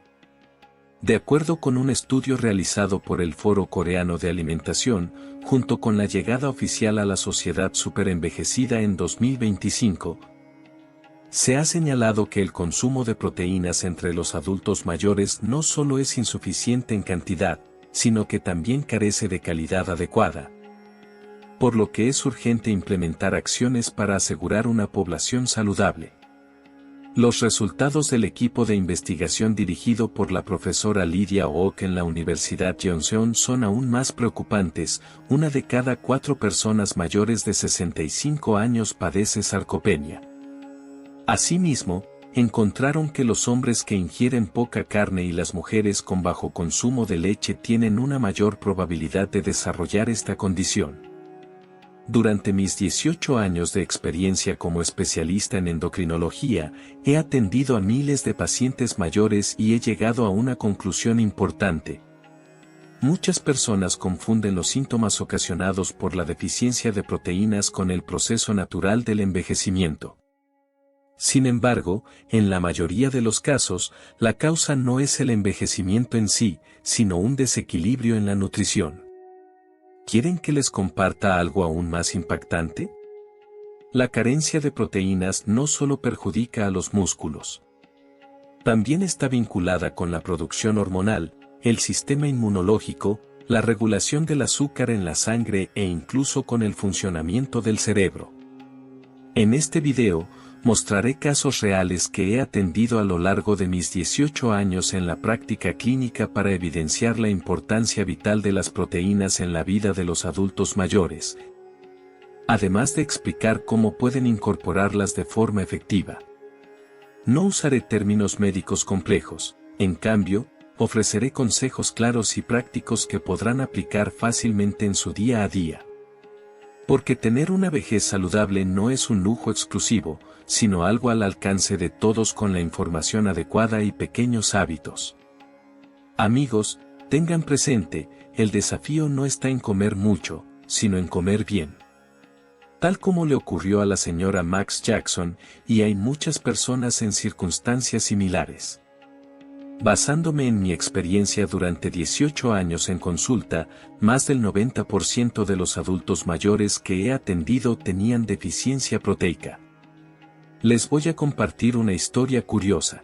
De acuerdo con un estudio realizado por el Foro Coreano de Alimentación, junto con la llegada oficial a la sociedad superenvejecida en 2025, se ha señalado que el consumo de proteínas entre los adultos mayores no solo es insuficiente en cantidad, sino que también carece de calidad adecuada. Por lo que es urgente implementar acciones para asegurar una población saludable. Los resultados del equipo de investigación dirigido por la profesora Lydia Oak en la Universidad Jeonseon son aún más preocupantes. 1 de cada 4 personas mayores de 65 años padece sarcopenia. Asimismo, encontraron que los hombres que ingieren poca carne y las mujeres con bajo consumo de leche tienen una mayor probabilidad de desarrollar esta condición. Durante mis 18 años de experiencia como especialista en endocrinología, he atendido a miles de pacientes mayores y he llegado a una conclusión importante. Muchas personas confunden los síntomas ocasionados por la deficiencia de proteínas con el proceso natural del envejecimiento. Sin embargo, en la mayoría de los casos, la causa no es el envejecimiento en sí, sino un desequilibrio en la nutrición. ¿Quieren que les comparta algo aún más impactante? La carencia de proteínas no solo perjudica a los músculos. También está vinculada con la producción hormonal, el sistema inmunológico, la regulación del azúcar en la sangre e incluso con el funcionamiento del cerebro. En este video, mostraré casos reales que he atendido a lo largo de mis 18 años en la práctica clínica para evidenciar la importancia vital de las proteínas en la vida de los adultos mayores, además de explicar cómo pueden incorporarlas de forma efectiva. No usaré términos médicos complejos, en cambio, ofreceré consejos claros y prácticos que podrán aplicar fácilmente en su día a día. Porque tener una vejez saludable no es un lujo exclusivo, sino algo al alcance de todos con la información adecuada y pequeños hábitos. Amigos, tengan presente, el desafío no está en comer mucho, sino en comer bien. Tal como le ocurrió a la señora Max Jackson, y hay muchas personas en circunstancias similares. Basándome en mi experiencia durante 18 años en consulta, más del 90% de los adultos mayores que he atendido tenían deficiencia proteica. Les voy a compartir una historia curiosa.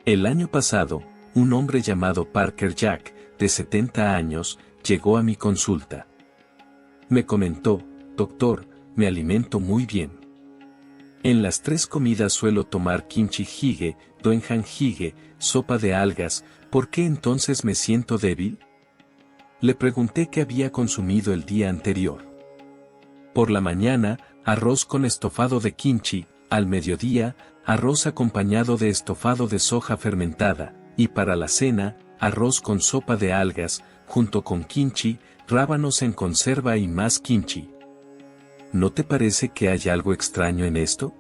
El año pasado, un hombre llamado Parker Jack, de 70 años, llegó a mi consulta. Me comentó: doctor, me alimento muy bien. En las 3 comidas suelo tomar kimchi jjigae, doenjang jjigae, sopa de algas. ¿Por qué entonces me siento débil? Le pregunté qué había consumido el día anterior. Por la mañana, arroz con estofado de kimchi, al mediodía, arroz acompañado de estofado de soja fermentada, y para la cena, arroz con sopa de algas, junto con kimchi, rábanos en conserva y más kimchi. ¿No te parece que hay algo extraño en esto?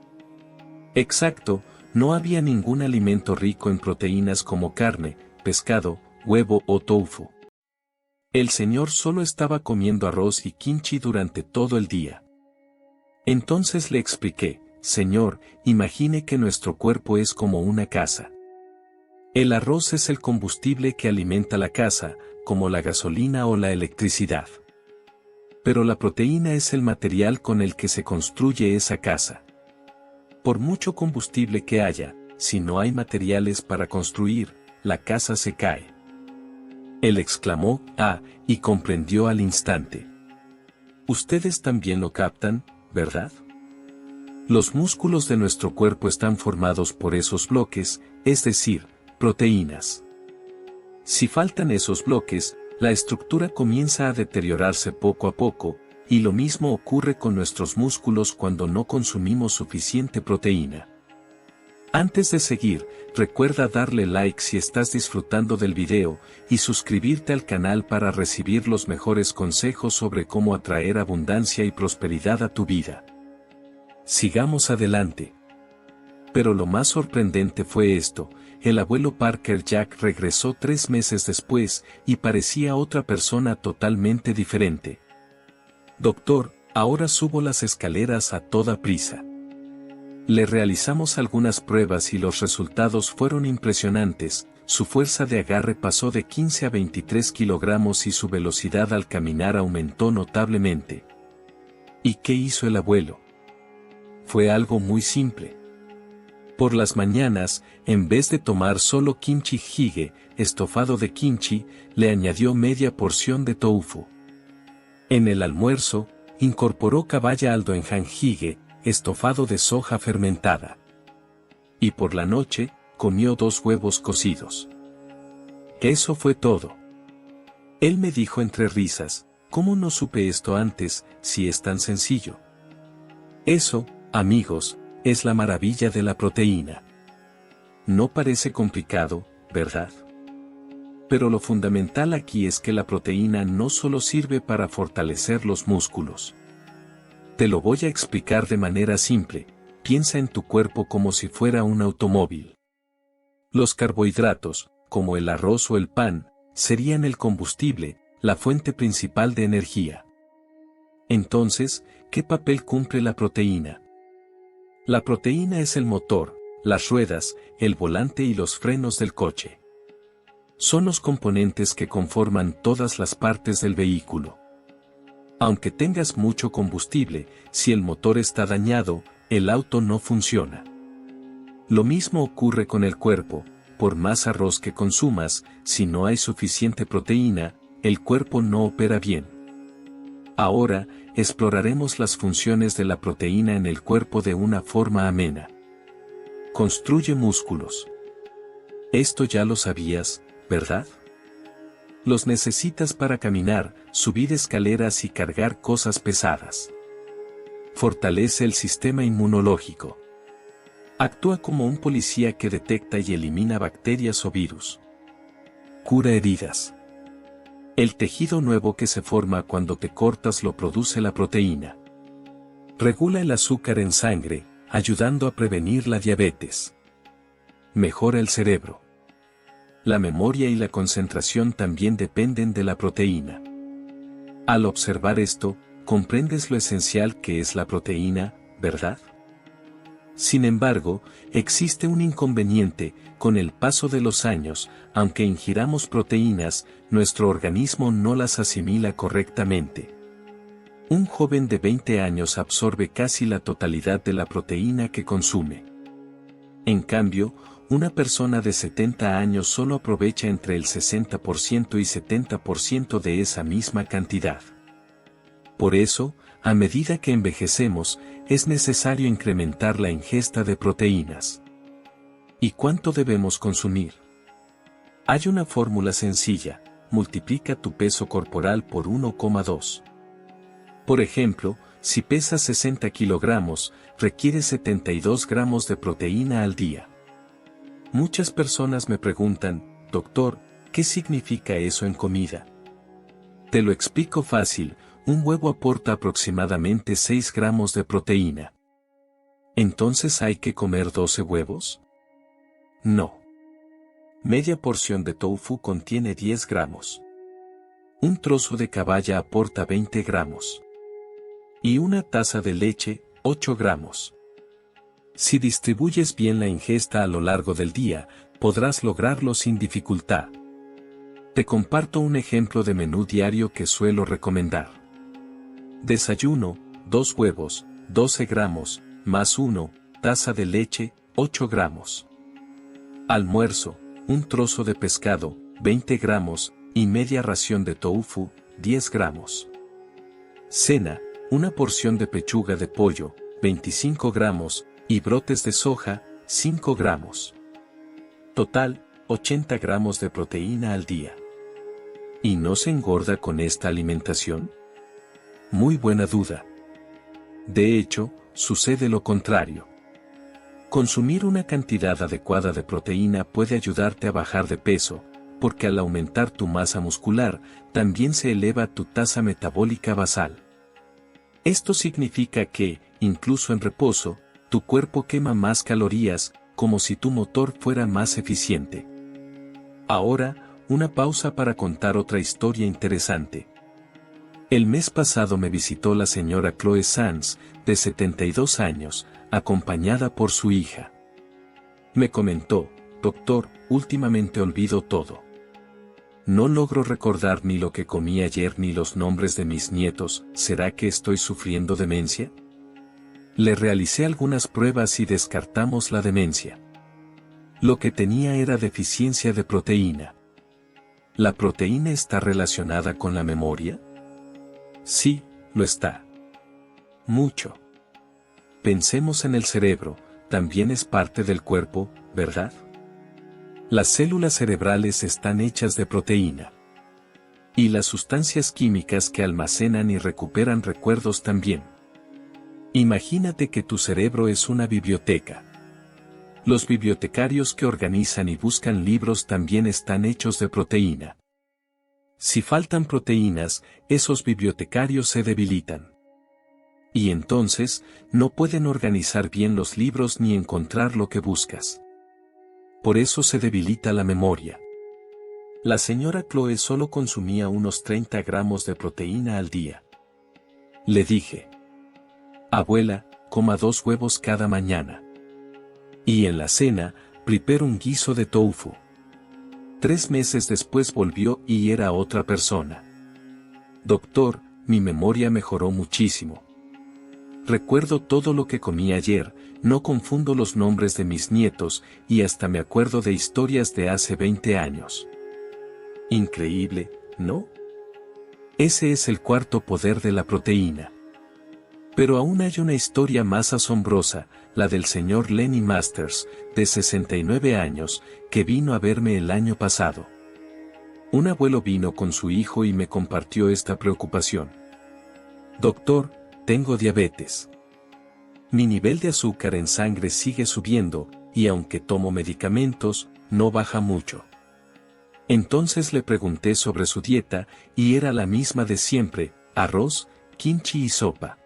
Exacto, no había ningún alimento rico en proteínas como carne, pescado, huevo o tofu. El señor solo estaba comiendo arroz y kimchi durante todo el día. Entonces le expliqué: señor, imagine que nuestro cuerpo es como una casa. El arroz es el combustible que alimenta la casa, como la gasolina o la electricidad. Pero la proteína es el material con el que se construye esa casa. Por mucho combustible que haya, si no hay materiales para construir, la casa se cae. Él exclamó: ah, y comprendió al instante. Ustedes también lo captan, ¿verdad? Los músculos de nuestro cuerpo están formados por esos bloques, es decir, proteínas. Si faltan esos bloques, la estructura comienza a deteriorarse poco a poco, y lo mismo ocurre con nuestros músculos cuando no consumimos suficiente proteína. Antes de seguir, recuerda darle like si estás disfrutando del video, y suscribirte al canal para recibir los mejores consejos sobre cómo atraer abundancia y prosperidad a tu vida. Sigamos adelante. Pero lo más sorprendente fue esto: el abuelo Parker Jack regresó 3 meses después, y parecía otra persona totalmente diferente. Doctor, ahora subo las escaleras a toda prisa. Le realizamos algunas pruebas y los resultados fueron impresionantes. Su fuerza de agarre pasó de 15 a 23 kilogramos y su velocidad al caminar aumentó notablemente. ¿Y qué hizo el abuelo? Fue algo muy simple. Por las mañanas, en vez de tomar solo kimchi jjigae, estofado de kimchi, le añadió media porción de tofu. En el almuerzo, incorporó caballa al doenjang jjigae, estofado de soja fermentada. Y por la noche, comió 2 huevos cocidos. Eso fue todo. Él me dijo entre risas: ¿cómo no supe esto antes, si es tan sencillo? Eso, amigos, es la maravilla de la proteína. No parece complicado, ¿verdad? Pero lo fundamental aquí es que la proteína no solo sirve para fortalecer los músculos. Te lo voy a explicar de manera simple: piensa en tu cuerpo como si fuera un automóvil. Los carbohidratos, como el arroz o el pan, serían el combustible, la fuente principal de energía. Entonces, ¿qué papel cumple la proteína? La proteína es el motor, las ruedas, el volante y los frenos del coche. Son los componentes que conforman todas las partes del vehículo. Aunque tengas mucho combustible, si el motor está dañado, el auto no funciona. Lo mismo ocurre con el cuerpo: por más arroz que consumas, si no hay suficiente proteína, el cuerpo no opera bien. Ahora, exploraremos las funciones de la proteína en el cuerpo de una forma amena. Construye músculos. Esto ya lo sabías, ¿verdad? Los necesitas para caminar, subir escaleras y cargar cosas pesadas. Fortalece el sistema inmunológico. Actúa como un policía que detecta y elimina bacterias o virus. Cura heridas. El tejido nuevo que se forma cuando te cortas lo produce la proteína. Regula el azúcar en sangre, ayudando a prevenir la diabetes. Mejora el cerebro. La memoria y la concentración también dependen de la proteína. Al observar esto, comprendes lo esencial que es la proteína, ¿verdad? Sin embargo, existe un inconveniente: con el paso de los años, aunque ingiramos proteínas, nuestro organismo no las asimila correctamente. Un joven de 20 años absorbe casi la totalidad de la proteína que consume. En cambio, una persona de 70 años solo aprovecha entre el 60% y 70% de esa misma cantidad. Por eso, a medida que envejecemos, es necesario incrementar la ingesta de proteínas. ¿Y cuánto debemos consumir? Hay una fórmula sencilla: multiplica tu peso corporal por 1,2. Por ejemplo, si pesas 60 kilogramos, requieres 72 gramos de proteína al día. Muchas personas me preguntan: doctor, ¿qué significa eso en comida? Te lo explico fácil: un huevo aporta aproximadamente 6 gramos de proteína. ¿Entonces hay que comer 12 huevos? No. Media porción de tofu contiene 10 gramos. Un trozo de caballa aporta 20 gramos. Y una taza de leche, 8 gramos. Si distribuyes bien la ingesta a lo largo del día, podrás lograrlo sin dificultad. Te comparto un ejemplo de menú diario que suelo recomendar. Desayuno: 2 huevos, 12 gramos, más 1 taza de leche, 8 gramos. Almuerzo: un trozo de pescado, 20 gramos, y media ración de tofu, 10 gramos. Cena: una porción de pechuga de pollo, 25 gramos, y brotes de soja, 5 gramos. Total, 80 gramos de proteína al día. ¿Y no se engorda con esta alimentación? Muy buena duda. De hecho, sucede lo contrario. Consumir una cantidad adecuada de proteína puede ayudarte a bajar de peso, porque al aumentar tu masa muscular, también se eleva tu tasa metabólica basal. Esto significa que, incluso en reposo, tu cuerpo quema más calorías, como si tu motor fuera más eficiente. Ahora, una pausa para contar otra historia interesante. El mes pasado me visitó la señora Chloe Sands, de 72 años, acompañada por su hija. Me comentó: doctor, últimamente olvido todo. No logro recordar ni lo que comí ayer ni los nombres de mis nietos. ¿Será que estoy sufriendo demencia? Le realicé algunas pruebas y descartamos la demencia. Lo que tenía era deficiencia de proteína. ¿La proteína está relacionada con la memoria? Sí, lo está. Mucho. Pensemos en el cerebro: también es parte del cuerpo, ¿verdad? Las células cerebrales están hechas de proteína. Y las sustancias químicas que almacenan y recuperan recuerdos también. Imagínate que tu cerebro es una biblioteca. Los bibliotecarios que organizan y buscan libros también están hechos de proteína. Si faltan proteínas, esos bibliotecarios se debilitan. Y entonces, no pueden organizar bien los libros ni encontrar lo que buscas. Por eso se debilita la memoria. La señora Chloe solo consumía unos 30 gramos de proteína al día. Le dije: abuela, coma 2 huevos cada mañana. Y en la cena, prepara un guiso de tofu. 3 meses después volvió y era otra persona. Doctor, mi memoria mejoró muchísimo. Recuerdo todo lo que comí ayer, no confundo los nombres de mis nietos, y hasta me acuerdo de historias de hace 20 años. Increíble, ¿no? Ese es el cuarto poder de la proteína. Pero aún hay una historia más asombrosa, la del señor Lenny Masters, de 69 años, que vino a verme el año pasado. Un abuelo vino con su hijo y me compartió esta preocupación. Doctor, tengo diabetes. Mi nivel de azúcar en sangre sigue subiendo, y aunque tomo medicamentos, no baja mucho. Entonces le pregunté sobre su dieta, y era la misma de siempre: arroz, kimchi y sopa.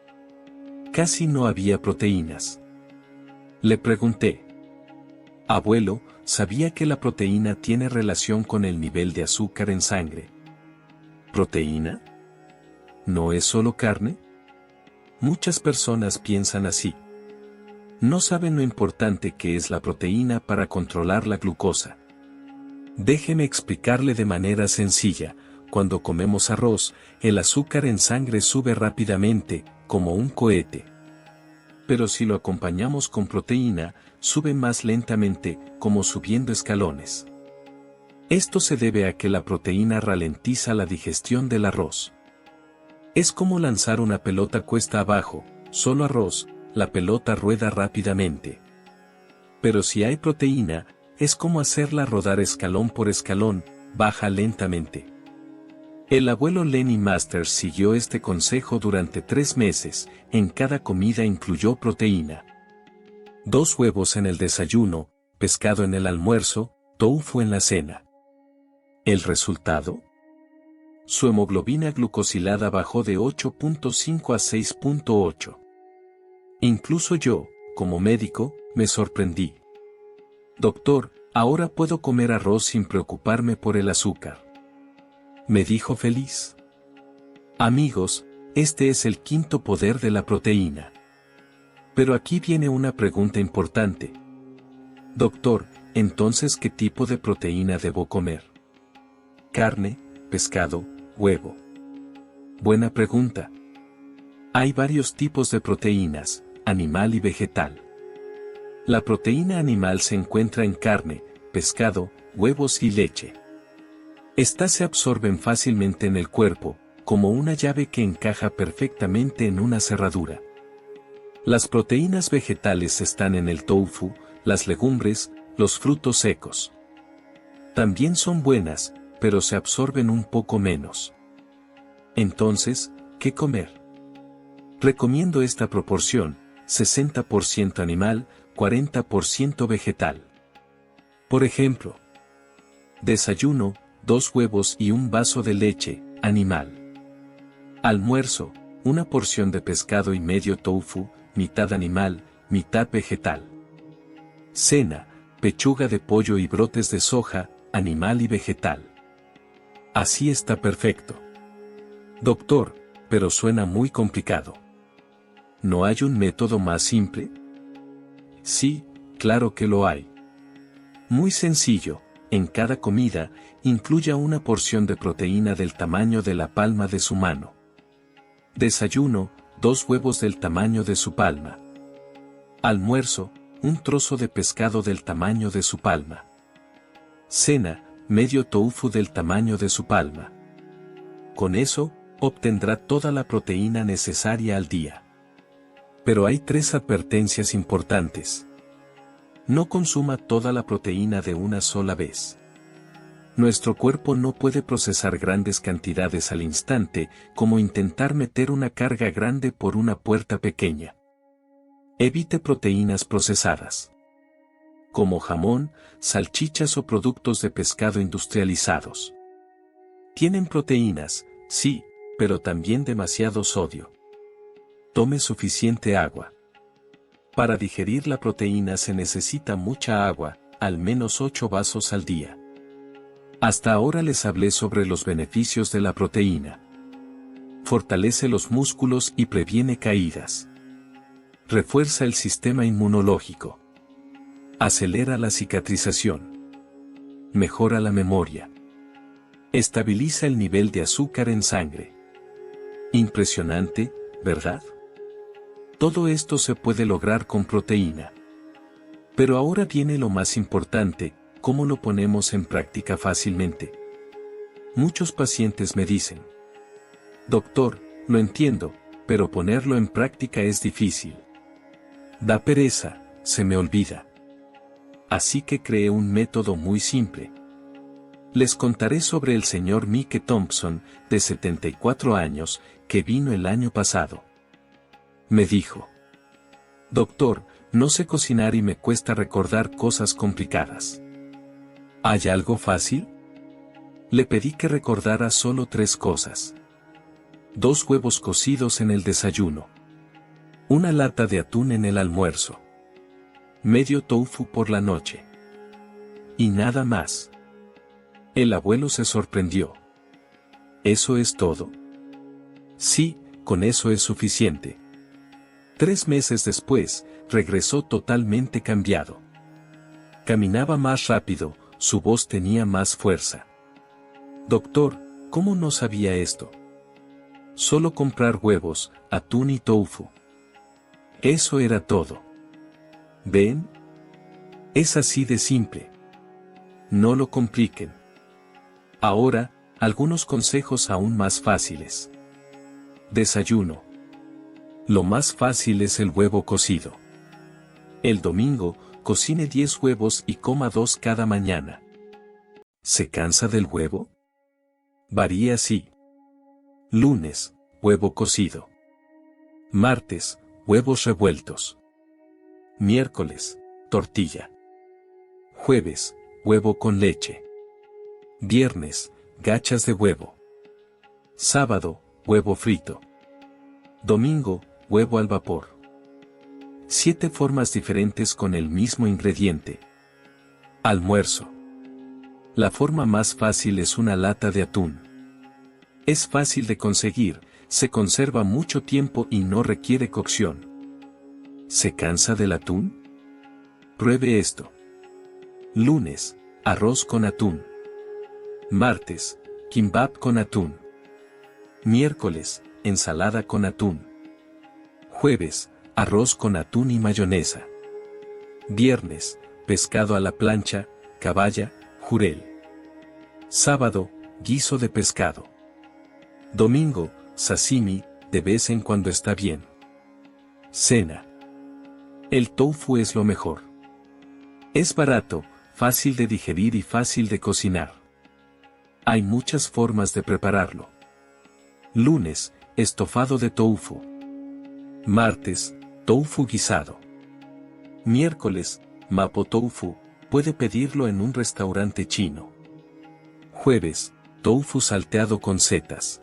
Casi no había proteínas. Le pregunté: abuelo, ¿sabía que la proteína tiene relación con el nivel de azúcar en sangre? ¿Proteína? ¿No es solo carne? Muchas personas piensan así. No saben lo importante que es la proteína para controlar la glucosa. Déjeme explicarle de manera sencilla: cuando comemos arroz, el azúcar en sangre sube rápidamente, como un cohete. Pero si lo acompañamos con proteína, sube más lentamente, como subiendo escalones. Esto se debe a que la proteína ralentiza la digestión del arroz. Es como lanzar una pelota cuesta abajo: solo arroz, la pelota rueda rápidamente. Pero si hay proteína, es como hacerla rodar escalón por escalón, baja lentamente. El abuelo Lenny Masters siguió este consejo durante 3 meses, en cada comida incluyó proteína. 2 huevos en el desayuno, pescado en el almuerzo, tofu en la cena. ¿El resultado? Su hemoglobina glucosilada bajó de 8.5 a 6.8. Incluso yo, como médico, me sorprendí. Doctor, ahora puedo comer arroz sin preocuparme por el azúcar, me dijo feliz. Amigos, este es el quinto poder de la proteína. Pero aquí viene una pregunta importante. Doctor, entonces, ¿qué tipo de proteína debo comer? ¿Carne, pescado, huevo? Buena pregunta. Hay varios tipos de proteínas, animal y vegetal. La proteína animal se encuentra en carne, pescado, huevos y leche. Estas se absorben fácilmente en el cuerpo, como una llave que encaja perfectamente en una cerradura. Las proteínas vegetales están en el tofu, las legumbres, los frutos secos. También son buenas, pero se absorben un poco menos. Entonces, ¿qué comer? Recomiendo esta proporción: 60% animal, 40% vegetal. Por ejemplo, desayuno: 2 huevos y un vaso de leche, animal. Almuerzo: una porción de pescado y medio tofu, mitad animal, mitad vegetal. Cena: pechuga de pollo y brotes de soja, animal y vegetal. Así está perfecto. Doctor, pero suena muy complicado. ¿No hay un método más simple? Sí, claro que lo hay. Muy sencillo: en cada comida, incluya una porción de proteína del tamaño de la palma de su mano. Desayuno: 2 huevos del tamaño de su palma. Almuerzo: un trozo de pescado del tamaño de su palma. Cena: medio tofu del tamaño de su palma. Con eso, obtendrá toda la proteína necesaria al día. Pero hay 3 advertencias importantes. No consuma toda la proteína de una sola vez. Nuestro cuerpo no puede procesar grandes cantidades al instante, como intentar meter una carga grande por una puerta pequeña. Evite proteínas procesadas, como jamón, salchichas o productos de pescado industrializados. Tienen proteínas, sí, pero también demasiado sodio. Tome suficiente agua. Para digerir la proteína se necesita mucha agua, al menos 8 vasos al día. Hasta ahora les hablé sobre los beneficios de la proteína. Fortalece los músculos y previene caídas. Refuerza el sistema inmunológico. Acelera la cicatrización. Mejora la memoria. Estabiliza el nivel de azúcar en sangre. Impresionante, ¿verdad? Todo esto se puede lograr con proteína. Pero ahora viene lo más importante: ¿cómo lo ponemos en práctica fácilmente? Muchos pacientes me dicen: doctor, lo entiendo, pero ponerlo en práctica es difícil. Da pereza, se me olvida. Así que creé un método muy simple. Les contaré sobre el señor Mike Thompson, de 74 años, que vino el año pasado. Me dijo: doctor, no sé cocinar y me cuesta recordar cosas complicadas. ¿Hay algo fácil? Le pedí que recordara solo 3 cosas. 2 huevos cocidos en el desayuno. Una lata de atún en el almuerzo. Medio tofu por la noche. Y nada más. El abuelo se sorprendió. ¿Eso es todo? Sí, con eso es suficiente. 3 meses después, regresó totalmente cambiado. Caminaba más rápido, su voz tenía más fuerza. Doctor, ¿cómo no sabía esto? Solo comprar huevos, atún y tofu. Eso era todo. ¿Ven? Es así de simple. No lo compliquen. Ahora, algunos consejos aún más fáciles. Desayuno. Lo más fácil es el huevo cocido. El domingo, cocine 10 huevos y coma 2 cada mañana. ¿Se cansa del huevo? Varía así. Lunes, huevo cocido. Martes, huevos revueltos. Miércoles, tortilla. Jueves, huevo con leche. Viernes, gachas de huevo. Sábado, huevo frito. Domingo, huevo al vapor. 7 formas diferentes con el mismo ingrediente. Almuerzo. La forma más fácil es una lata de atún. Es fácil de conseguir, se conserva mucho tiempo y no requiere cocción. ¿Se cansa del atún? Pruebe esto. Lunes, arroz con atún. Martes, kimbap con atún. Miércoles, ensalada con atún. Jueves, arroz con atún y mayonesa. Viernes, pescado a la plancha, caballa, jurel. Sábado, guiso de pescado. Domingo, sashimi, de vez en cuando está bien. Cena. El tofu es lo mejor. Es barato, fácil de digerir y fácil de cocinar. Hay muchas formas de prepararlo. Lunes, estofado de tofu. Martes, tofu guisado. Miércoles, mapo tofu, puede pedirlo en un restaurante chino. Jueves, tofu salteado con setas.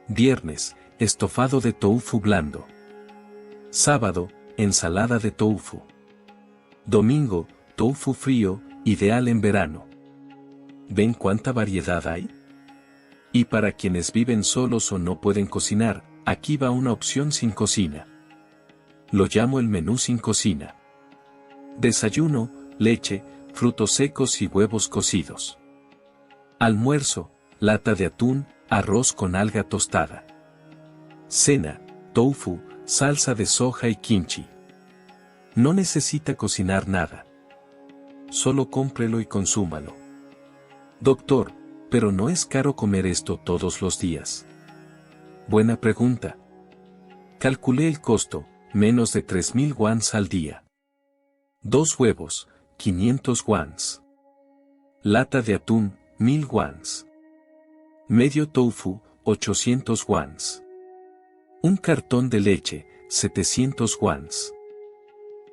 Viernes, estofado de tofu blando. Sábado, ensalada de tofu. Domingo, tofu frío, ideal en verano. ¿Ven cuánta variedad hay? Y para quienes viven solos o no pueden cocinar, aquí va una opción sin cocina. Lo llamo el menú sin cocina. Desayuno, leche, frutos secos y huevos cocidos. Almuerzo, lata de atún, arroz con alga tostada. Cena, tofu, salsa de soja y kimchi. No necesita cocinar nada. Solo cómprelo y consúmalo. Doctor, pero ¿no es caro comer esto todos los días? Buena pregunta. Calculé el costo, menos de 3.000 wons al día. 2 huevos, 500 wons. Lata de atún, 1.000 wons. Medio tofu, 800 wons. Un cartón de leche, 700 wons.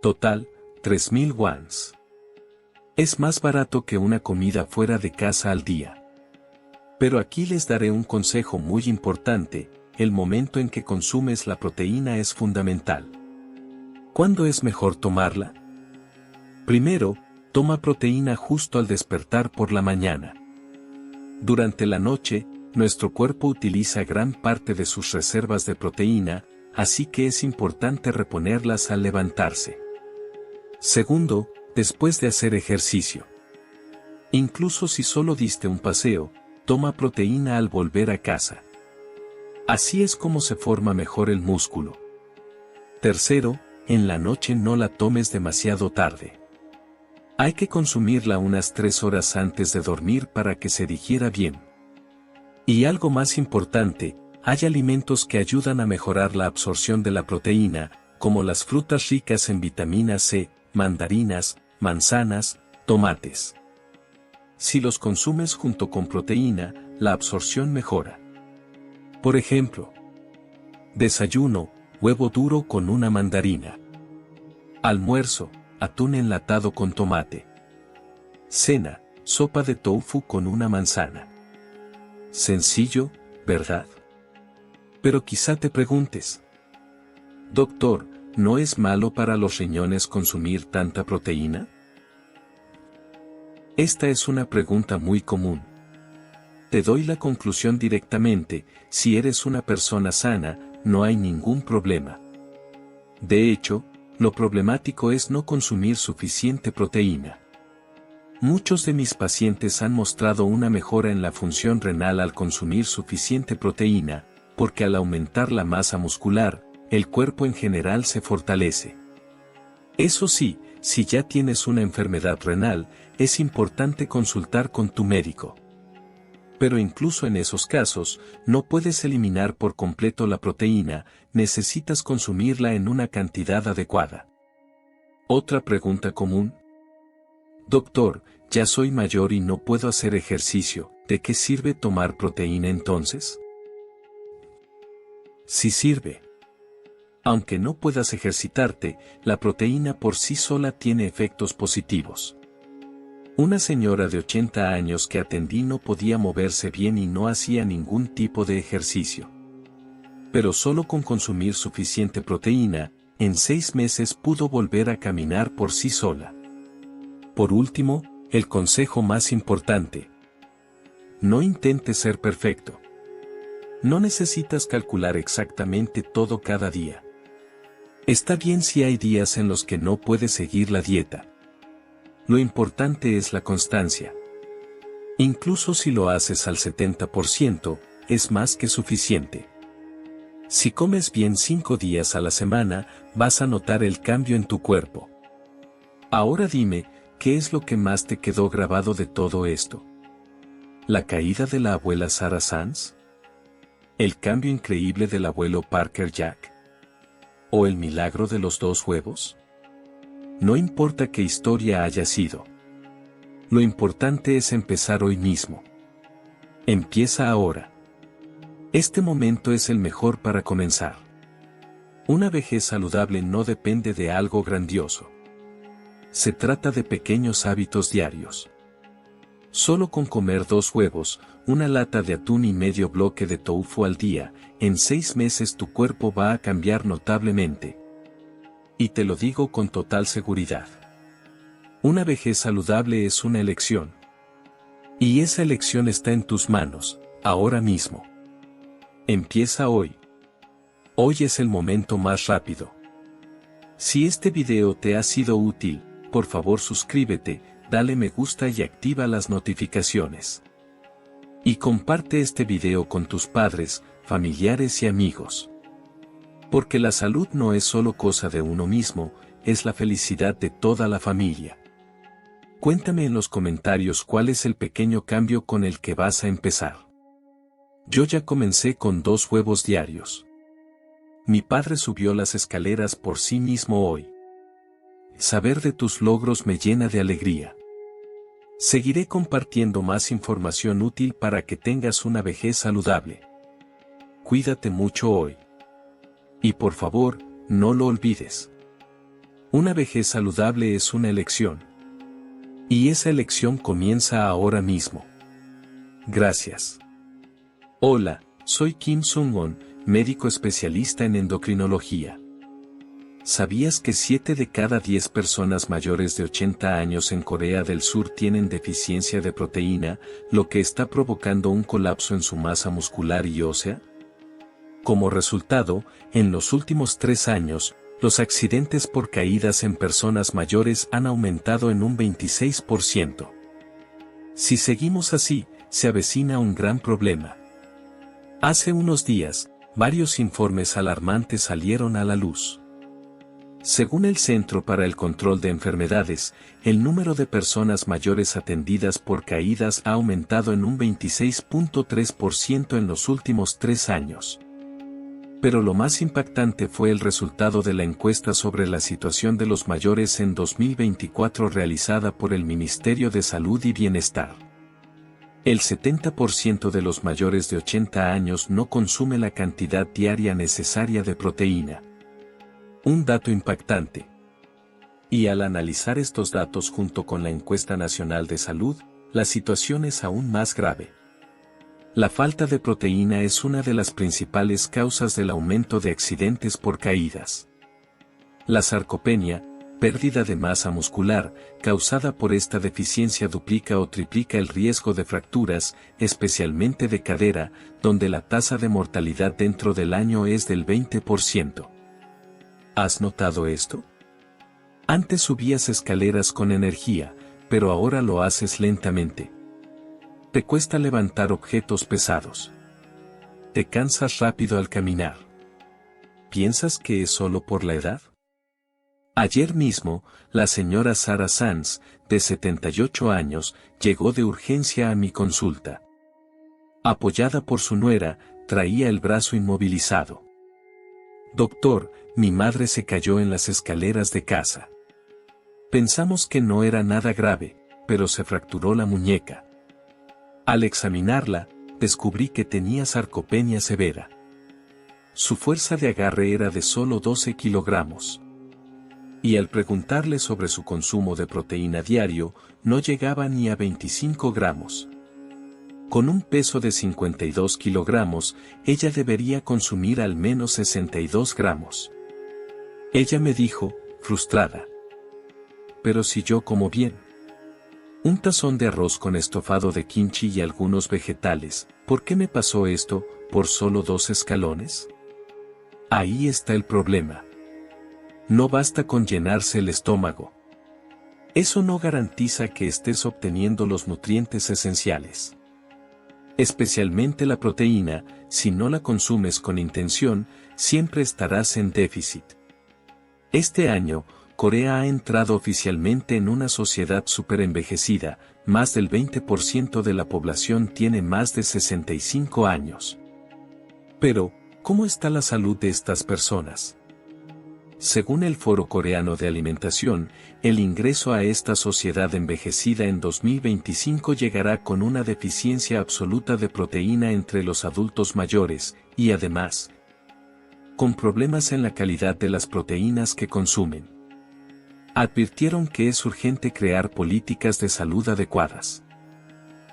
Total, 3.000 wons. Es más barato que una comida fuera de casa al día. Pero aquí les daré un consejo muy importante, el momento en que consumes la proteína es fundamental. ¿Cuándo es mejor tomarla? Primero, toma proteína justo al despertar por la mañana. Durante la noche, nuestro cuerpo utiliza gran parte de sus reservas de proteína, así que es importante reponerlas al levantarse. Segundo, después de hacer ejercicio. Incluso si solo diste un paseo, toma proteína al volver a casa. Así es como se forma mejor el músculo. Tercero, en la noche no la tomes demasiado tarde. Hay que consumirla unas 3 horas antes de dormir para que se digiera bien. Y algo más importante, hay alimentos que ayudan a mejorar la absorción de la proteína, como las frutas ricas en vitamina C, mandarinas, manzanas, tomates. Si los consumes junto con proteína, la absorción mejora. Por ejemplo, desayuno, huevo duro con una mandarina. Almuerzo, atún enlatado con tomate. Cena, sopa de tofu con una manzana. Sencillo, ¿verdad? Pero quizá te preguntes: doctor, ¿no es malo para los riñones consumir tanta proteína? Esta es una pregunta muy común. Te doy la conclusión directamente: si eres una persona sana, no hay ningún problema. De hecho, lo problemático es no consumir suficiente proteína. Muchos de mis pacientes han mostrado una mejora en la función renal al consumir suficiente proteína, porque al aumentar la masa muscular, el cuerpo en general se fortalece. Eso sí, si ya tienes una enfermedad renal, es importante consultar con tu médico. Pero incluso en esos casos, no puedes eliminar por completo la proteína, necesitas consumirla en una cantidad adecuada. Otra pregunta común: doctor, ya soy mayor y no puedo hacer ejercicio, ¿de qué sirve tomar proteína entonces? Sí sirve. Aunque no puedas ejercitarte, la proteína por sí sola tiene efectos positivos. Una señora de 80 años que atendí no podía moverse bien y no hacía ningún tipo de ejercicio. Pero solo con consumir suficiente proteína, en 6 meses pudo volver a caminar por sí sola. Por último, el consejo más importante: no intentes ser perfecto. No necesitas calcular exactamente todo cada día. Está bien si hay días en los que no puedes seguir la dieta. Lo importante es la constancia. Incluso si lo haces al 70%, es más que suficiente. Si comes bien 5 días a la semana, vas a notar el cambio en tu cuerpo. Ahora dime, ¿qué es lo que más te quedó grabado de todo esto? ¿La caída de la abuela Sarah Sands? ¿El cambio increíble del abuelo Parker Jack? ¿O el milagro de los 2 huevos? No importa qué historia haya sido. Lo importante es empezar hoy mismo. Empieza ahora. Este momento es el mejor para comenzar. Una vejez saludable no depende de algo grandioso. Se trata de pequeños hábitos diarios. Solo con comer 2 huevos, una lata de atún y medio bloque de tofu al día, en 6 meses tu cuerpo va a cambiar notablemente. Y te lo digo con total seguridad. Una vejez saludable es una elección. Y esa elección está en tus manos, ahora mismo. Empieza hoy. Hoy es el momento más rápido. Si este video te ha sido útil, por favor suscríbete, dale me gusta y activa las notificaciones. Y comparte este video con tus padres, familiares y amigos. Porque la salud no es solo cosa de uno mismo, es la felicidad de toda la familia. Cuéntame en los comentarios cuál es el pequeño cambio con el que vas a empezar. Yo ya comencé con 2 huevos diarios. Mi padre subió las escaleras por sí mismo hoy. Saber de tus logros me llena de alegría. Seguiré compartiendo más información útil para que tengas una vejez saludable. Cuídate mucho hoy. Y por favor, no lo olvides. Una vejez saludable es una elección. Y esa elección comienza ahora mismo. Gracias. Hola, soy Kim Sung-won, médico especialista en endocrinología. ¿Sabías que 7 de cada 10 personas mayores de 80 años en Corea del Sur tienen deficiencia de proteína, lo que está provocando un colapso en su masa muscular y ósea? Como resultado, en los últimos 3 años, los accidentes por caídas en personas mayores han aumentado en un 26%. Si seguimos así, se avecina un gran problema. Hace unos días, varios informes alarmantes salieron a la luz. Según el Centro para el Control de Enfermedades, el número de personas mayores atendidas por caídas ha aumentado en un 26.3% en los últimos 3 años. Pero lo más impactante fue el resultado de la encuesta sobre la situación de los mayores en 2024 realizada por el Ministerio de Salud y Bienestar. El 70% de los mayores de 80 años no consume la cantidad diaria necesaria de proteína. Un dato impactante. Y al analizar estos datos junto con la Encuesta Nacional de Salud, la situación es aún más grave. La falta de proteína es una de las principales causas del aumento de accidentes por caídas. La sarcopenia, pérdida de masa muscular, causada por esta deficiencia duplica o triplica el riesgo de fracturas, especialmente de cadera, donde la tasa de mortalidad dentro del año es del 20%. ¿Has notado esto? Antes subías escaleras con energía, pero ahora lo haces lentamente. Te cuesta levantar objetos pesados. Te cansas rápido al caminar. ¿Piensas que es solo por la edad? Ayer mismo, la señora Sara Sanz, de 78 años, llegó de urgencia a mi consulta. Apoyada por su nuera, traía el brazo inmovilizado. Doctor, mi madre se cayó en las escaleras de casa. Pensamos que no era nada grave, pero se fracturó la muñeca. Al examinarla, descubrí que tenía sarcopenia severa. Su fuerza de agarre era de solo 12 kilogramos. Y al preguntarle sobre su consumo de proteína diario, no llegaba ni a 25 gramos. Con un peso de 52 kilogramos, ella debería consumir al menos 62 gramos. Ella me dijo, frustrada. Pero si yo como bien. Un tazón de arroz con estofado de kimchi y algunos vegetales, ¿por qué me pasó esto, por solo 2 escalones? Ahí está el problema. No basta con llenarse el estómago. Eso no garantiza que estés obteniendo los nutrientes esenciales. Especialmente la proteína, si no la consumes con intención, siempre estarás en déficit. Este año, Corea ha entrado oficialmente en una sociedad superenvejecida, más del 20% de la población tiene más de 65 años. Pero, ¿cómo está la salud de estas personas? Según el Foro Coreano de Alimentación, el ingreso a esta sociedad envejecida en 2025 llegará con una deficiencia absoluta de proteína entre los adultos mayores, y además, con problemas en la calidad de las proteínas que consumen. Advirtieron que es urgente crear políticas de salud adecuadas.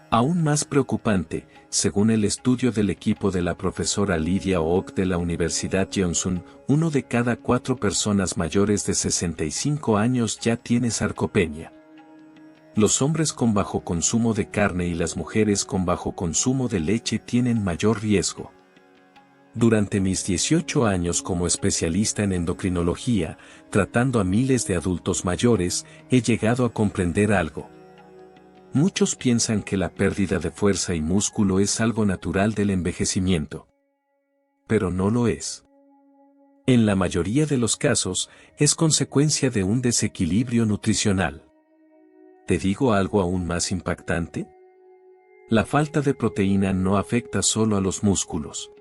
Aún más preocupante, según el estudio del equipo de la profesora Lydia Oak de la Universidad Johnson, 1 de cada 4 personas mayores de 65 años ya tiene sarcopenia. Los hombres con bajo consumo de carne y las mujeres con bajo consumo de leche tienen mayor riesgo. Durante mis 18 años como especialista en endocrinología, tratando a miles de adultos mayores, he llegado a comprender algo. Muchos piensan que la pérdida de fuerza y músculo es algo natural del envejecimiento. Pero no lo es. En la mayoría de los casos, es consecuencia de un desequilibrio nutricional. ¿Te digo algo aún más impactante? La falta de proteína no afecta solo a los músculos.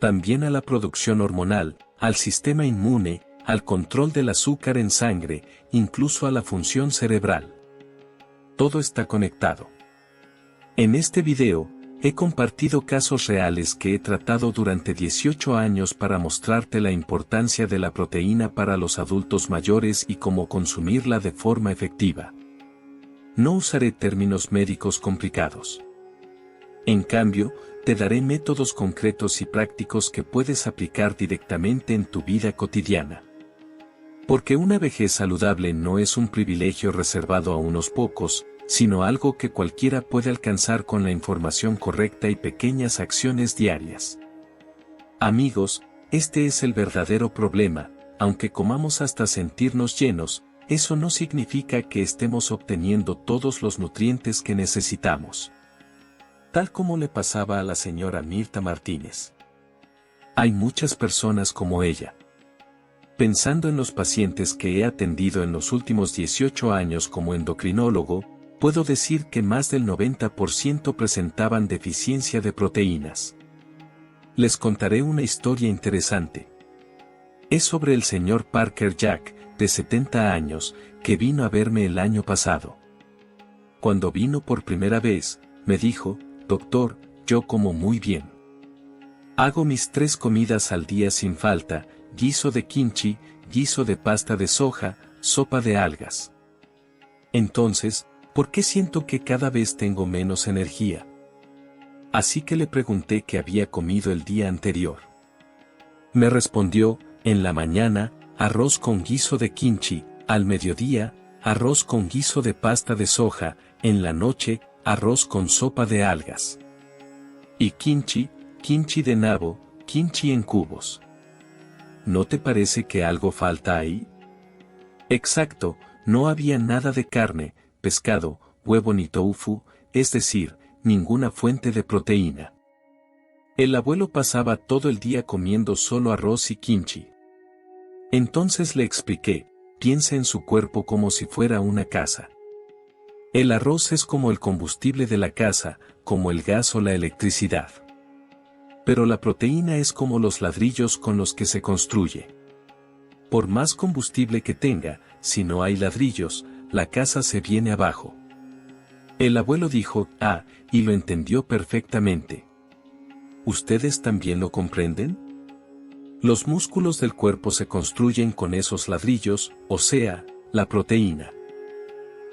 También a la producción hormonal, al sistema inmune, al control del azúcar en sangre, incluso a la función cerebral. Todo está conectado. En este video, he compartido casos reales que he tratado durante 18 años para mostrarte la importancia de la proteína para los adultos mayores y cómo consumirla de forma efectiva. No usaré términos médicos complicados. En cambio, te daré métodos concretos y prácticos que puedes aplicar directamente en tu vida cotidiana. Porque una vejez saludable no es un privilegio reservado a unos pocos, sino algo que cualquiera puede alcanzar con la información correcta y pequeñas acciones diarias. Amigos, este es el verdadero problema, aunque comamos hasta sentirnos llenos, eso no significa que estemos obteniendo todos los nutrientes que necesitamos. Tal como le pasaba a la señora Mirta Martínez. Hay muchas personas como ella. Pensando en los pacientes que he atendido en los últimos 18 años como endocrinólogo, puedo decir que más del 90% presentaban deficiencia de proteínas. Les contaré una historia interesante. Es sobre el señor Parker Jack, de 70 años, que vino a verme el año pasado. Cuando vino por primera vez, me dijo, doctor, yo como muy bien. Hago mis 3 comidas al día sin falta, guiso de kimchi, guiso de pasta de soja, sopa de algas. Entonces, ¿por qué siento que cada vez tengo menos energía? Así que le pregunté qué había comido el día anterior. Me respondió, en la mañana, arroz con guiso de kimchi, al mediodía, arroz con guiso de pasta de soja, en la noche, arroz con sopa de algas. Y kimchi, kimchi de nabo, kimchi en cubos. ¿No te parece que algo falta ahí? Exacto, no había nada de carne, pescado, huevo ni tofu, es decir, ninguna fuente de proteína. El abuelo pasaba todo el día comiendo solo arroz y kimchi. Entonces le expliqué, piensa en su cuerpo como si fuera una casa. El arroz es como el combustible de la casa, como el gas o la electricidad. Pero la proteína es como los ladrillos con los que se construye. Por más combustible que tenga, si no hay ladrillos, la casa se viene abajo. El abuelo dijo, y lo entendió perfectamente. ¿Ustedes también lo comprenden? Los músculos del cuerpo se construyen con esos ladrillos, o sea, la proteína.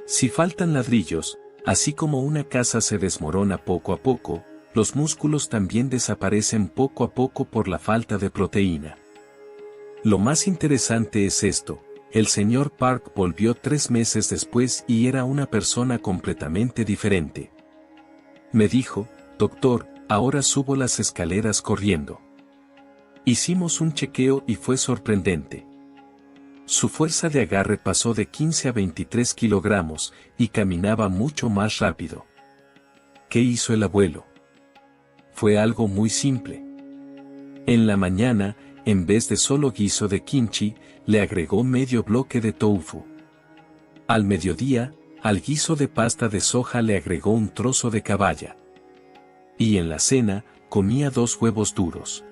Si faltan ladrillos, así como una casa se desmorona poco a poco, los músculos también desaparecen poco a poco por la falta de proteína. Lo más interesante es esto, el señor Park volvió 3 meses después y era una persona completamente diferente. Me dijo, doctor, ahora subo las escaleras corriendo. Hicimos un chequeo y fue sorprendente. Su fuerza de agarre pasó de 15 a 23 kilogramos, y caminaba mucho más rápido. ¿Qué hizo el abuelo? Fue algo muy simple. En la mañana, en vez de solo guiso de kimchi, le agregó medio bloque de tofu. Al mediodía, al guiso de pasta de soja le agregó un trozo de caballa. Y en la cena, comía 2 huevos duros.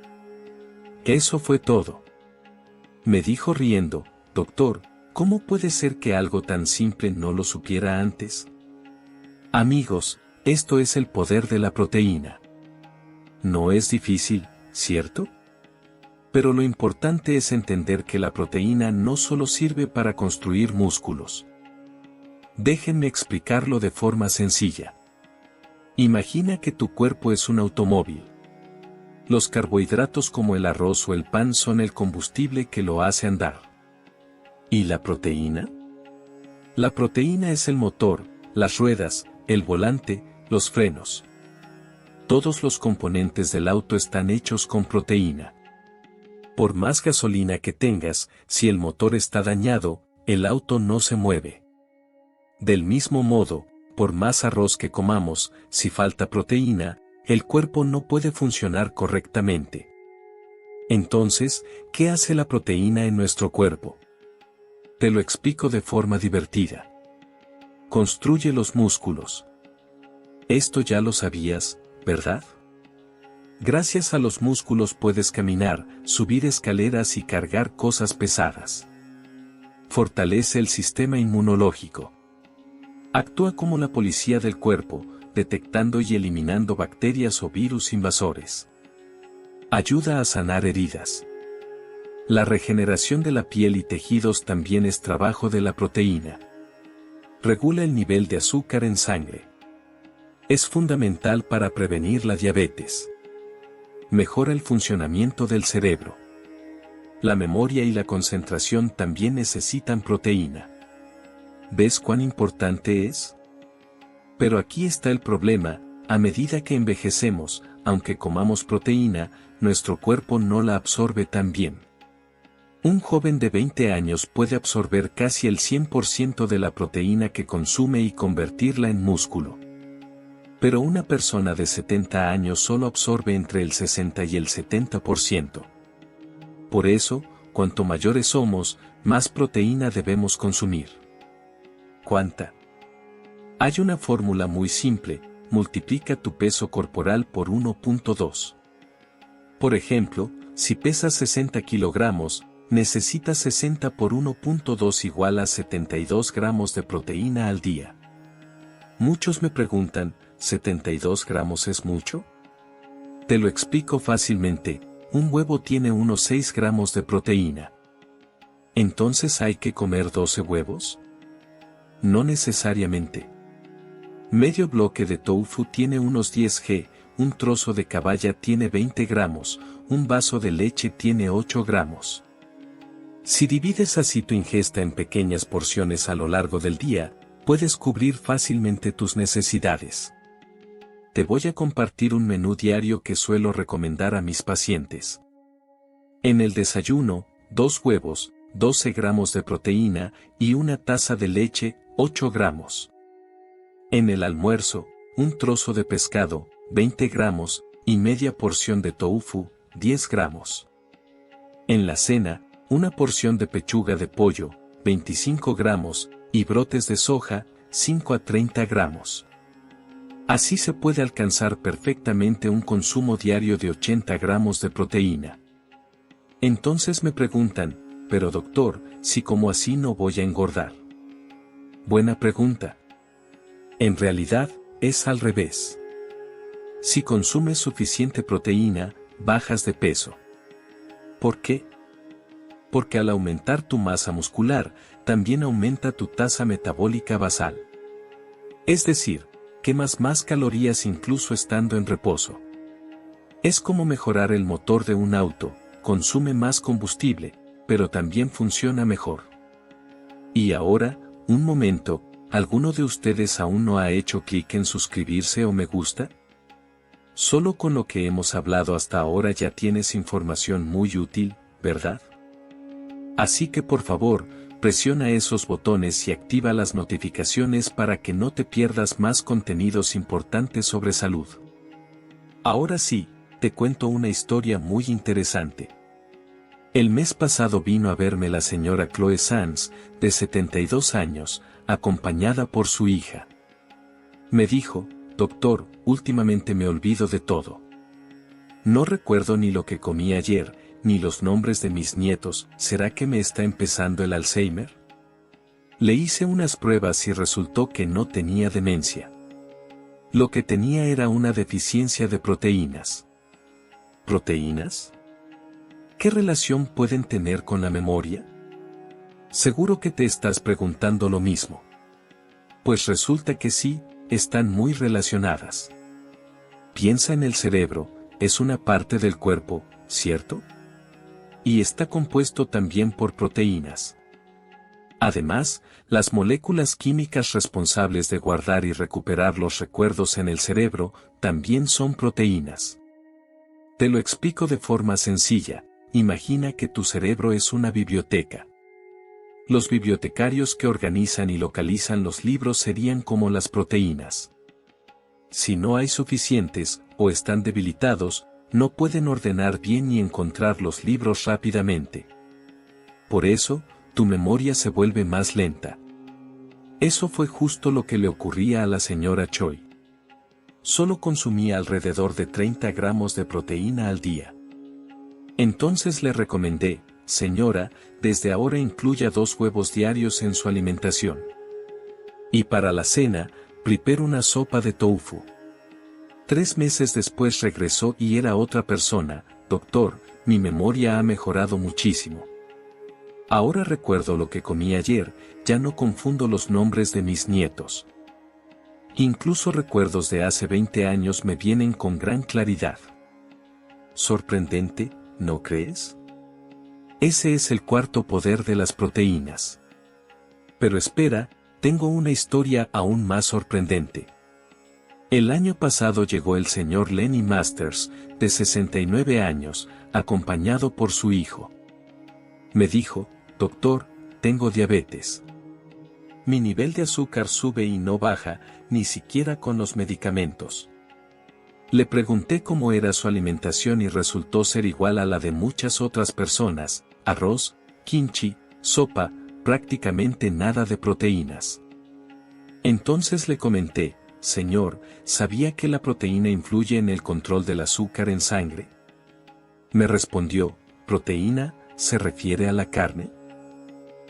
Eso fue todo. Me dijo riendo, doctor, ¿cómo puede ser que algo tan simple no lo supiera antes? Amigos, esto es el poder de la proteína. No es difícil, ¿cierto? Pero lo importante es entender que la proteína no solo sirve para construir músculos. Déjenme explicarlo de forma sencilla. Imagina que tu cuerpo es un automóvil. Los carbohidratos como el arroz o el pan son el combustible que lo hace andar. ¿Y la proteína? La proteína es el motor, las ruedas, el volante, los frenos. Todos los componentes del auto están hechos con proteína. Por más gasolina que tengas, si el motor está dañado, el auto no se mueve. Del mismo modo, por más arroz que comamos, si falta proteína, el cuerpo no puede funcionar correctamente. Entonces, ¿qué hace la proteína en nuestro cuerpo? Te lo explico de forma divertida. Construye los músculos. Esto ya lo sabías, ¿verdad? Gracias a los músculos puedes caminar, subir escaleras y cargar cosas pesadas. Fortalece el sistema inmunológico. Actúa como la policía del cuerpo, detectando y eliminando bacterias o virus invasores. Ayuda a sanar heridas. La regeneración de la piel y tejidos también es trabajo de la proteína. Regula el nivel de azúcar en sangre. Es fundamental para prevenir la diabetes. Mejora el funcionamiento del cerebro. La memoria y la concentración también necesitan proteína. ¿Ves cuán importante es? Pero aquí está el problema, a medida que envejecemos, aunque comamos proteína, nuestro cuerpo no la absorbe tan bien. Un joven de 20 años puede absorber casi el 100% de la proteína que consume y convertirla en músculo. Pero una persona de 70 años solo absorbe entre el 60 y el 70%. Por eso, cuanto mayores somos, más proteína debemos consumir. ¿Cuánta? Hay una fórmula muy simple, multiplica tu peso corporal por 1.2. Por ejemplo, si pesas 60 kilogramos, necesitas 60 por 1.2 igual a 72 gramos de proteína al día. Muchos me preguntan, ¿72 gramos es mucho? Te lo explico fácilmente, un huevo tiene unos 6 gramos de proteína. ¿Entonces hay que comer 12 huevos? No necesariamente. Medio bloque de tofu tiene unos 10 g, un trozo de caballa tiene 20 gramos, un vaso de leche tiene 8 gramos. Si divides así tu ingesta en pequeñas porciones a lo largo del día, puedes cubrir fácilmente tus necesidades. Te voy a compartir un menú diario que suelo recomendar a mis pacientes. En el desayuno, 2 huevos, 12 gramos de proteína y una taza de leche, 8 gramos. En el almuerzo, un trozo de pescado, 20 gramos, y media porción de tofu, 10 gramos. En la cena, una porción de pechuga de pollo, 25 gramos, y brotes de soja, 5 a 30 gramos. Así se puede alcanzar perfectamente un consumo diario de 80 gramos de proteína. Entonces me preguntan, pero doctor, si como así no voy a engordar. Buena pregunta. En realidad, es al revés. Si consumes suficiente proteína, bajas de peso. ¿Por qué? Porque al aumentar tu masa muscular, también aumenta tu tasa metabólica basal. Es decir, quemas más calorías incluso estando en reposo. Es como mejorar el motor de un auto, consume más combustible, pero también funciona mejor. Y ahora, un momento, ¿alguno de ustedes aún no ha hecho clic en suscribirse o me gusta? Solo con lo que hemos hablado hasta ahora ya tienes información muy útil, ¿verdad? Así que por favor, presiona esos botones y activa las notificaciones para que no te pierdas más contenidos importantes sobre salud. Ahora sí, te cuento una historia muy interesante. El mes pasado vino a verme la señora Chloe Sands, de 72 años, acompañada por su hija. Me dijo, doctor, últimamente me olvido de todo. No recuerdo ni lo que comí ayer, ni los nombres de mis nietos, ¿será que me está empezando el Alzheimer? Le hice unas pruebas y resultó que no tenía demencia. Lo que tenía era una deficiencia de proteínas. ¿Proteínas? ¿Qué relación pueden tener con la memoria? Seguro que te estás preguntando lo mismo. Pues resulta que sí, están muy relacionadas. Piensa en el cerebro, es una parte del cuerpo, ¿cierto? Y está compuesto también por proteínas. Además, las moléculas químicas responsables de guardar y recuperar los recuerdos en el cerebro también son proteínas. Te lo explico de forma sencilla, imagina que tu cerebro es una biblioteca. Los bibliotecarios que organizan y localizan los libros serían como las proteínas. Si no hay suficientes, o están debilitados, no pueden ordenar bien ni encontrar los libros rápidamente. Por eso, tu memoria se vuelve más lenta. Eso fue justo lo que le ocurría a la señora Choi. Solo consumía alrededor de 30 gramos de proteína al día. Entonces le recomendé, señora, desde ahora incluya 2 huevos diarios en su alimentación. Y para la cena, prepare una sopa de tofu. 3 meses después regresó y era otra persona, doctor, mi memoria ha mejorado muchísimo. Ahora recuerdo lo que comí ayer, ya no confundo los nombres de mis nietos. Incluso recuerdos de hace 20 años me vienen con gran claridad. Sorprendente, ¿no crees? Ese es el cuarto poder de las proteínas. Pero espera, tengo una historia aún más sorprendente. El año pasado llegó el señor Lenny Masters, de 69 años, acompañado por su hijo. Me dijo, doctor, tengo diabetes. Mi nivel de azúcar sube y no baja, ni siquiera con los medicamentos. Le pregunté cómo era su alimentación y resultó ser igual a la de muchas otras personas, arroz, kimchi, sopa, prácticamente nada de proteínas. Entonces le comenté, señor, ¿sabía que la proteína influye en el control del azúcar en sangre? Me respondió, ¿proteína, se refiere a la carne?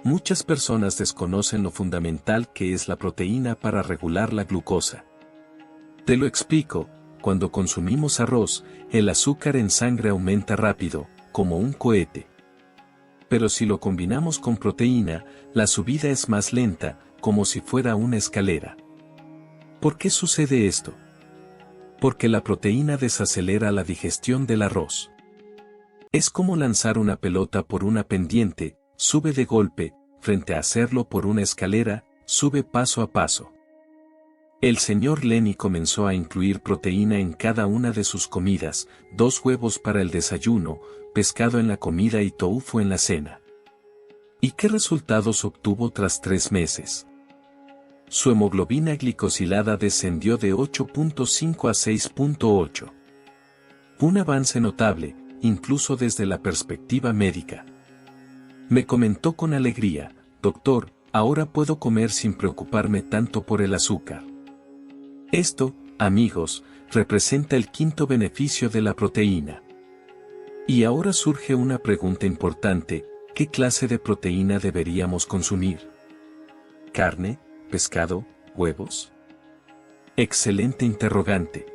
Muchas personas desconocen lo fundamental que es la proteína para regular la glucosa. Te lo explico, cuando consumimos arroz, el azúcar en sangre aumenta rápido, como un cohete. Pero si lo combinamos con proteína, la subida es más lenta, como si fuera una escalera. ¿Por qué sucede esto? Porque la proteína desacelera la digestión del arroz. Es como lanzar una pelota por una pendiente, sube de golpe, frente a hacerlo por una escalera, sube paso a paso. El señor Lenny comenzó a incluir proteína en cada una de sus comidas, 2 huevos para el desayuno, pescado en la comida y tofu en la cena. ¿Y qué resultados obtuvo tras 3 meses? Su hemoglobina glicosilada descendió de 8.5 a 6.8. Un avance notable, incluso desde la perspectiva médica. Me comentó con alegría, doctor, ahora puedo comer sin preocuparme tanto por el azúcar. Esto, amigos, representa el 5º beneficio de la proteína. Y ahora surge una pregunta importante, ¿qué clase de proteína deberíamos consumir? ¿Carne, pescado, huevos? Excelente interrogante.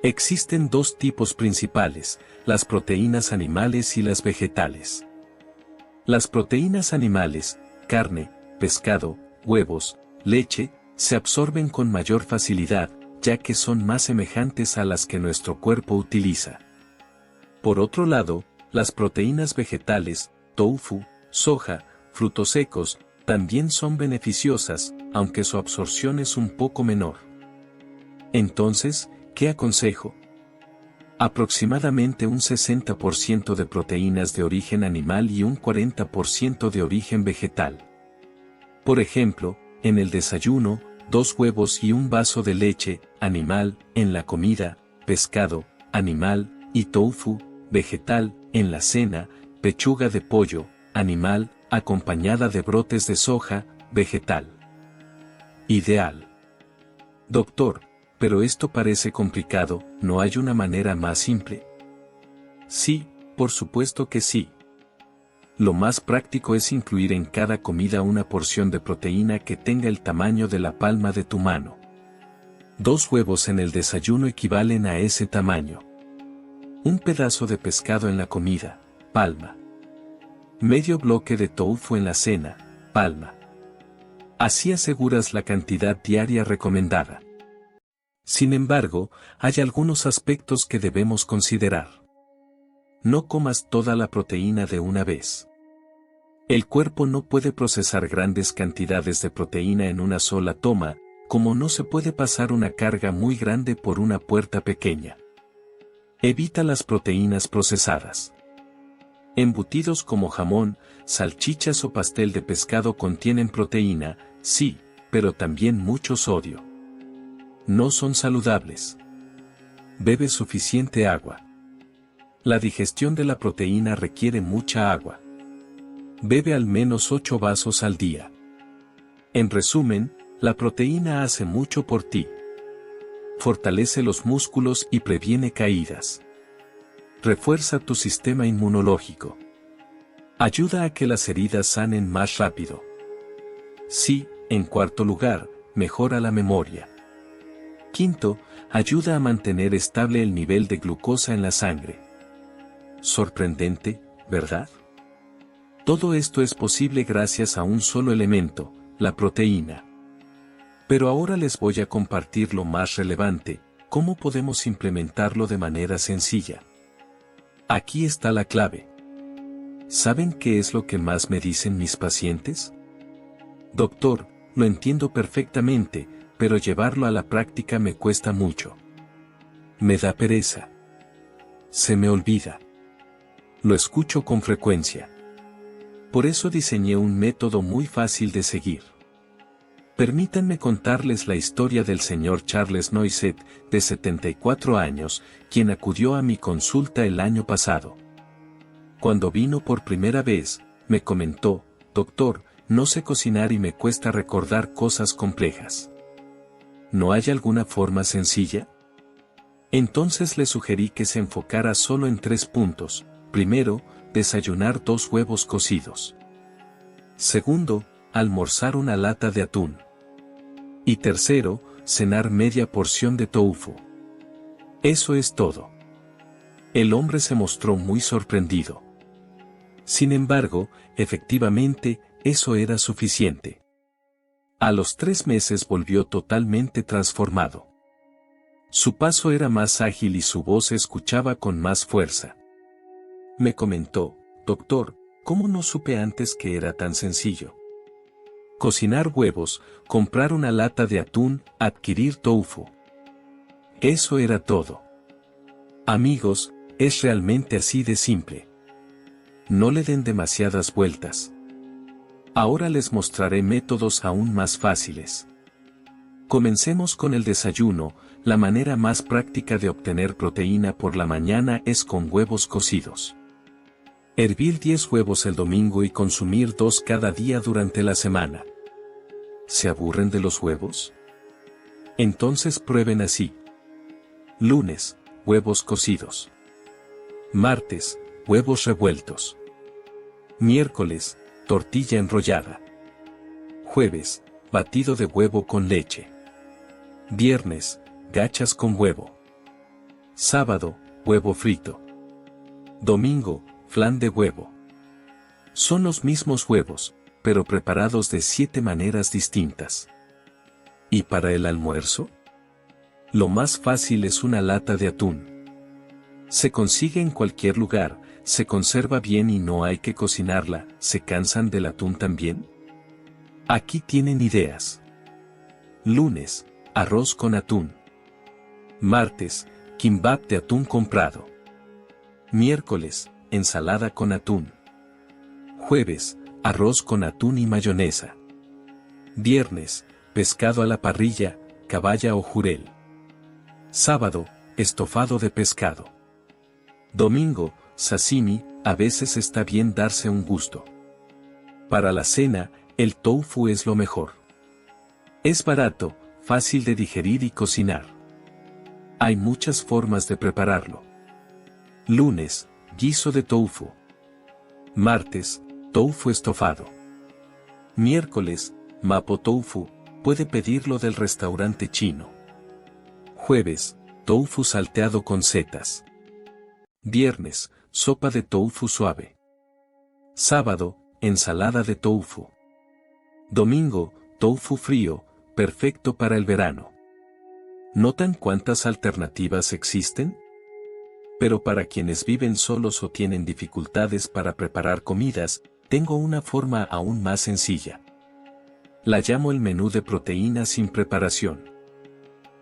Existen 2 tipos principales, las proteínas animales y las vegetales. Las proteínas animales, carne, pescado, huevos, leche, se absorben con mayor facilidad, ya que son más semejantes a las que nuestro cuerpo utiliza. Por otro lado, las proteínas vegetales, tofu, soja, frutos secos, también son beneficiosas, aunque su absorción es un poco menor. Entonces, ¿qué aconsejo? Aproximadamente un 60% de proteínas de origen animal y un 40% de origen vegetal. Por ejemplo, en el desayuno, 2 huevos y un vaso de leche, animal, en la comida, pescado, animal, y tofu, vegetal, en la cena, pechuga de pollo, animal, acompañada de brotes de soja, vegetal. Ideal. Doctor, pero esto parece complicado, ¿no hay una manera más simple? Sí, por supuesto que sí. Lo más práctico es incluir en cada comida una porción de proteína que tenga el tamaño de la palma de tu mano. 2 huevos en el desayuno equivalen a ese tamaño. Un pedazo de pescado en la comida, palma. Medio bloque de tofu en la cena, palma. Así aseguras la cantidad diaria recomendada. Sin embargo, hay algunos aspectos que debemos considerar. No comas toda la proteína de una vez. El cuerpo no puede procesar grandes cantidades de proteína en una sola toma, como no se puede pasar una carga muy grande por una puerta pequeña. Evita las proteínas procesadas. Embutidos como jamón, salchichas o pastel de pescado contienen proteína, sí, pero también mucho sodio. No son saludables. Bebe suficiente agua. La digestión de la proteína requiere mucha agua. Bebe al menos 8 vasos al día. En resumen, la proteína hace mucho por ti. Fortalece los músculos y previene caídas. Refuerza tu sistema inmunológico. Ayuda a que las heridas sanen más rápido. Sí, en cuarto lugar, mejora la memoria. Quinto, ayuda a mantener estable el nivel de glucosa en la sangre. Sorprendente, ¿verdad? Todo esto es posible gracias a un solo elemento, la proteína. Pero ahora les voy a compartir lo más relevante, cómo podemos implementarlo de manera sencilla. Aquí está la clave. ¿Saben qué es lo que más me dicen mis pacientes? Doctor, lo entiendo perfectamente, pero llevarlo a la práctica me cuesta mucho. Me da pereza. Se me olvida. Lo escucho con frecuencia. Por eso diseñé un método muy fácil de seguir. Permítanme contarles la historia del señor Charles Noisette, de 74 años, quien acudió a mi consulta el año pasado. Cuando vino por primera vez, me comentó, doctor, no sé cocinar y me cuesta recordar cosas complejas. ¿No hay alguna forma sencilla? Entonces le sugerí que se enfocara solo en 3 puntos. Primero, desayunar 2 huevos cocidos. Segundo, almorzar una lata de atún. Y tercero, cenar media porción de tofu. Eso es todo. El hombre se mostró muy sorprendido. Sin embargo, efectivamente, eso era suficiente. A los 3 meses volvió totalmente transformado. Su paso era más ágil y su voz se escuchaba con más fuerza. Me comentó, doctor, ¿cómo no supe antes que era tan sencillo? Cocinar huevos, comprar una lata de atún, adquirir tofu. Eso era todo. Amigos, es realmente así de simple. No le den demasiadas vueltas. Ahora les mostraré métodos aún más fáciles. Comencemos con el desayuno. La manera más práctica de obtener proteína por la mañana es con huevos cocidos. Hervir 10 huevos el domingo y consumir 2 cada día durante la semana. ¿Se aburren de los huevos? Entonces prueben así. Lunes, huevos cocidos. Martes, huevos revueltos. Miércoles, tortilla enrollada. Jueves, batido de huevo con leche. Viernes, gachas con huevo. Sábado, huevo frito. Domingo, flan de huevo. Son los mismos huevos, pero preparados de 7 maneras distintas. ¿Y para el almuerzo? Lo más fácil es una lata de atún. Se consigue en cualquier lugar, se conserva bien y no hay que cocinarla. ¿Se cansan del atún también? Aquí tienen ideas. Lunes, arroz con atún. Martes, kimbap de atún comprado. Miércoles, ensalada con atún. Jueves, arroz con atún y mayonesa. Viernes, pescado a la parrilla, caballa o jurel. Sábado, estofado de pescado. Domingo, sashimi. A veces está bien darse un gusto. Para la cena, el tofu es lo mejor. Es barato, fácil de digerir y cocinar. Hay muchas formas de prepararlo. Lunes, guiso de tofu. Martes, tofu estofado. Miércoles, mapo tofu, puede pedirlo del restaurante chino. Jueves, tofu salteado con setas. Viernes, sopa de tofu suave. Sábado, ensalada de tofu. Domingo, tofu frío, perfecto para el verano. ¿Notan cuántas alternativas existen? Pero para quienes viven solos o tienen dificultades para preparar comidas, tengo una forma aún más sencilla. La llamo el menú de proteína sin preparación.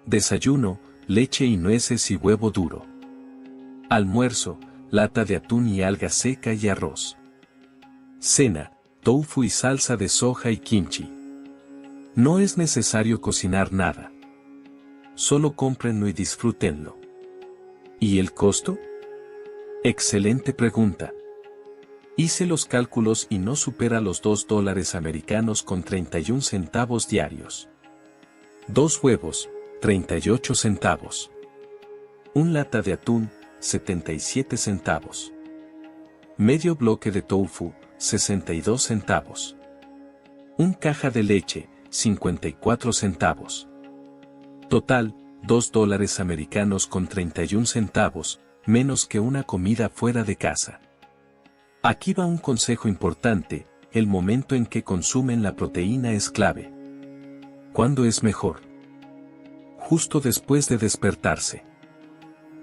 Desayuno, leche y nueces y huevo duro. Almuerzo, lata de atún y alga seca y arroz. Cena, tofu y salsa de soja y kimchi. No es necesario cocinar nada. Solo cómprenlo y disfrútenlo. ¿Y el costo? Excelente pregunta. Hice los cálculos y no supera los $2 americanos con 31 centavos diarios. 2 huevos, 38 centavos. Un lata de atún, 77 centavos. Medio bloque de tofu, 62 centavos. Un caja de leche, 54 centavos. Total, $2 americanos con 31 centavos, menos que una comida fuera de casa. Aquí va un consejo importante: el momento en que consumen la proteína es clave. ¿Cuándo es mejor? Justo después de despertarse.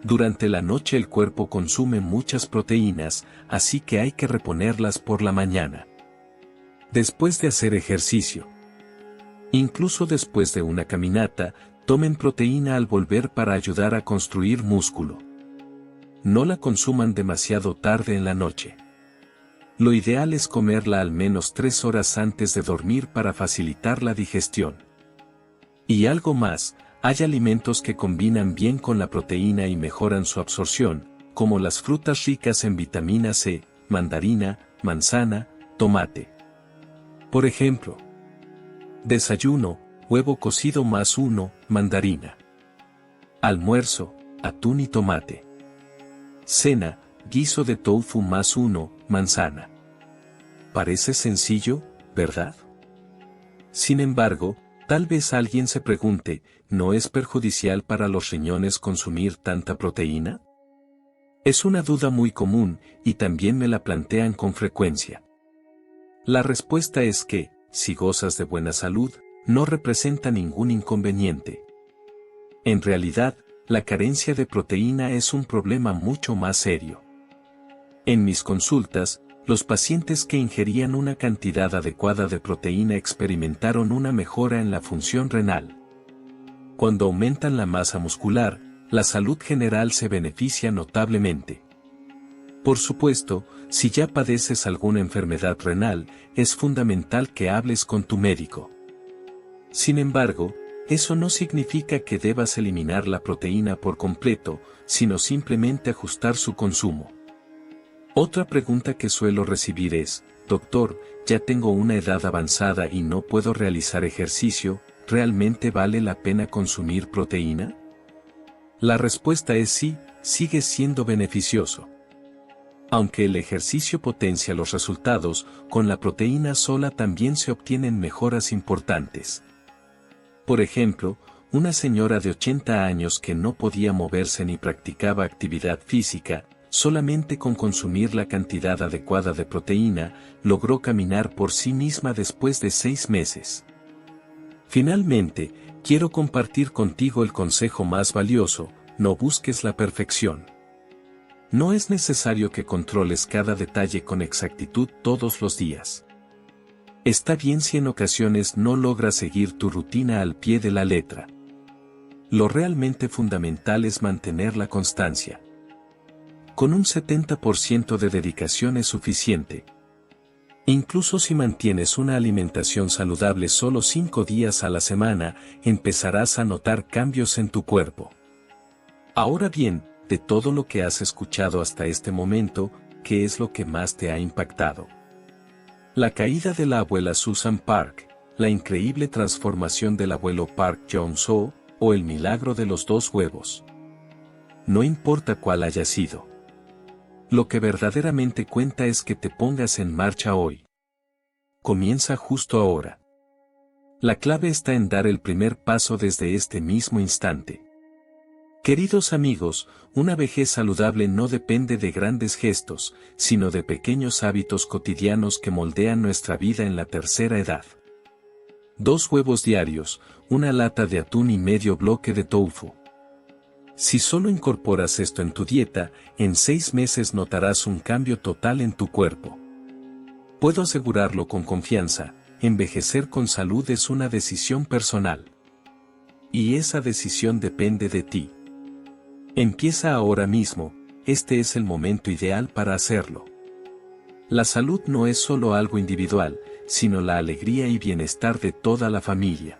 Durante la noche el cuerpo consume muchas proteínas, así que hay que reponerlas por la mañana. Después de hacer ejercicio. Incluso después de una caminata, tomen proteína al volver para ayudar a construir músculo. No la consuman demasiado tarde en la noche. Lo ideal es comerla al menos 3 horas antes de dormir para facilitar la digestión. Y algo más, hay alimentos que combinan bien con la proteína y mejoran su absorción, como las frutas ricas en vitamina C, mandarina, manzana, tomate. Por ejemplo, desayuno, huevo cocido más 1, mandarina. Almuerzo, atún y tomate. Cena, guiso de tofu más 1, manzana. Parece sencillo, ¿verdad? Sin embargo, tal vez alguien se pregunte, ¿no es perjudicial para los riñones consumir tanta proteína? Es una duda muy común, y también me la plantean con frecuencia. La respuesta es que, si gozas de buena salud, no representa ningún inconveniente. En realidad, la carencia de proteína es un problema mucho más serio. En mis consultas, los pacientes que ingerían una cantidad adecuada de proteína experimentaron una mejora en la función renal. Cuando aumentan la masa muscular, la salud general se beneficia notablemente. Por supuesto, si ya padeces alguna enfermedad renal, es fundamental que hables con tu médico. Sin embargo, eso no significa que debas eliminar la proteína por completo, sino simplemente ajustar su consumo. Otra pregunta que suelo recibir es, doctor, ya tengo una edad avanzada y no puedo realizar ejercicio, ¿realmente vale la pena consumir proteína? La respuesta es sí, sigue siendo beneficioso. Aunque el ejercicio potencia los resultados, con la proteína sola también se obtienen mejoras importantes. Por ejemplo, una señora de 80 años que no podía moverse ni practicaba actividad física, solamente con consumir la cantidad adecuada de proteína, logró caminar por sí misma después de 6 meses. Finalmente, quiero compartir contigo el consejo más valioso: no busques la perfección. No es necesario que controles cada detalle con exactitud todos los días. Está bien si en ocasiones no logras seguir tu rutina al pie de la letra. Lo realmente fundamental es mantener la constancia. Con un 70% de dedicación es suficiente. Incluso si mantienes una alimentación saludable solo 5 días a la semana, empezarás a notar cambios en tu cuerpo. Ahora bien, de todo lo que has escuchado hasta este momento, ¿qué es lo que más te ha impactado? La caída de la abuela Susan Park, la increíble transformación del abuelo Park Jong-soo, o el milagro de los 2 huevos. No importa cuál haya sido. Lo que verdaderamente cuenta es que te pongas en marcha hoy. Comienza justo ahora. La clave está en dar el primer paso desde este mismo instante. Queridos amigos, una vejez saludable no depende de grandes gestos, sino de pequeños hábitos cotidianos que moldean nuestra vida en la tercera edad. 2 huevos diarios, una lata de atún y medio bloque de tofu. Si solo incorporas esto en tu dieta, en 6 meses notarás un cambio total en tu cuerpo. Puedo asegurarlo con confianza, envejecer con salud es una decisión personal. Y esa decisión depende de ti. Empieza ahora mismo, este es el momento ideal para hacerlo. La salud no es solo algo individual, sino la alegría y bienestar de toda la familia.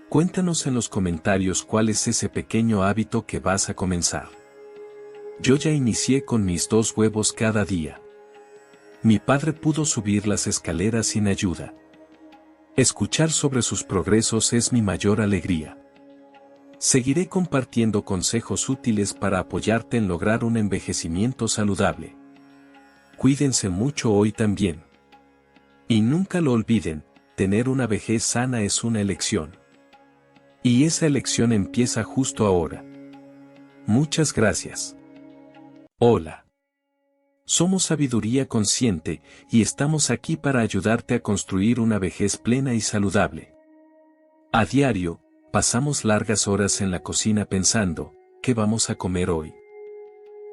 Cuéntanos en los comentarios cuál es ese pequeño hábito que vas a comenzar. Yo ya inicié con mis 2 huevos cada día. Mi padre pudo subir las escaleras sin ayuda. Escuchar sobre sus progresos es mi mayor alegría. Seguiré compartiendo consejos útiles para apoyarte en lograr un envejecimiento saludable. Cuídense mucho hoy también. Y nunca lo olviden, tener una vejez sana es una elección. Y esa elección empieza justo ahora. Muchas gracias. Hola. Somos Sabiduría Consciente, y estamos aquí para ayudarte a construir una vejez plena y saludable. A diario, pasamos largas horas en la cocina pensando, ¿qué vamos a comer hoy?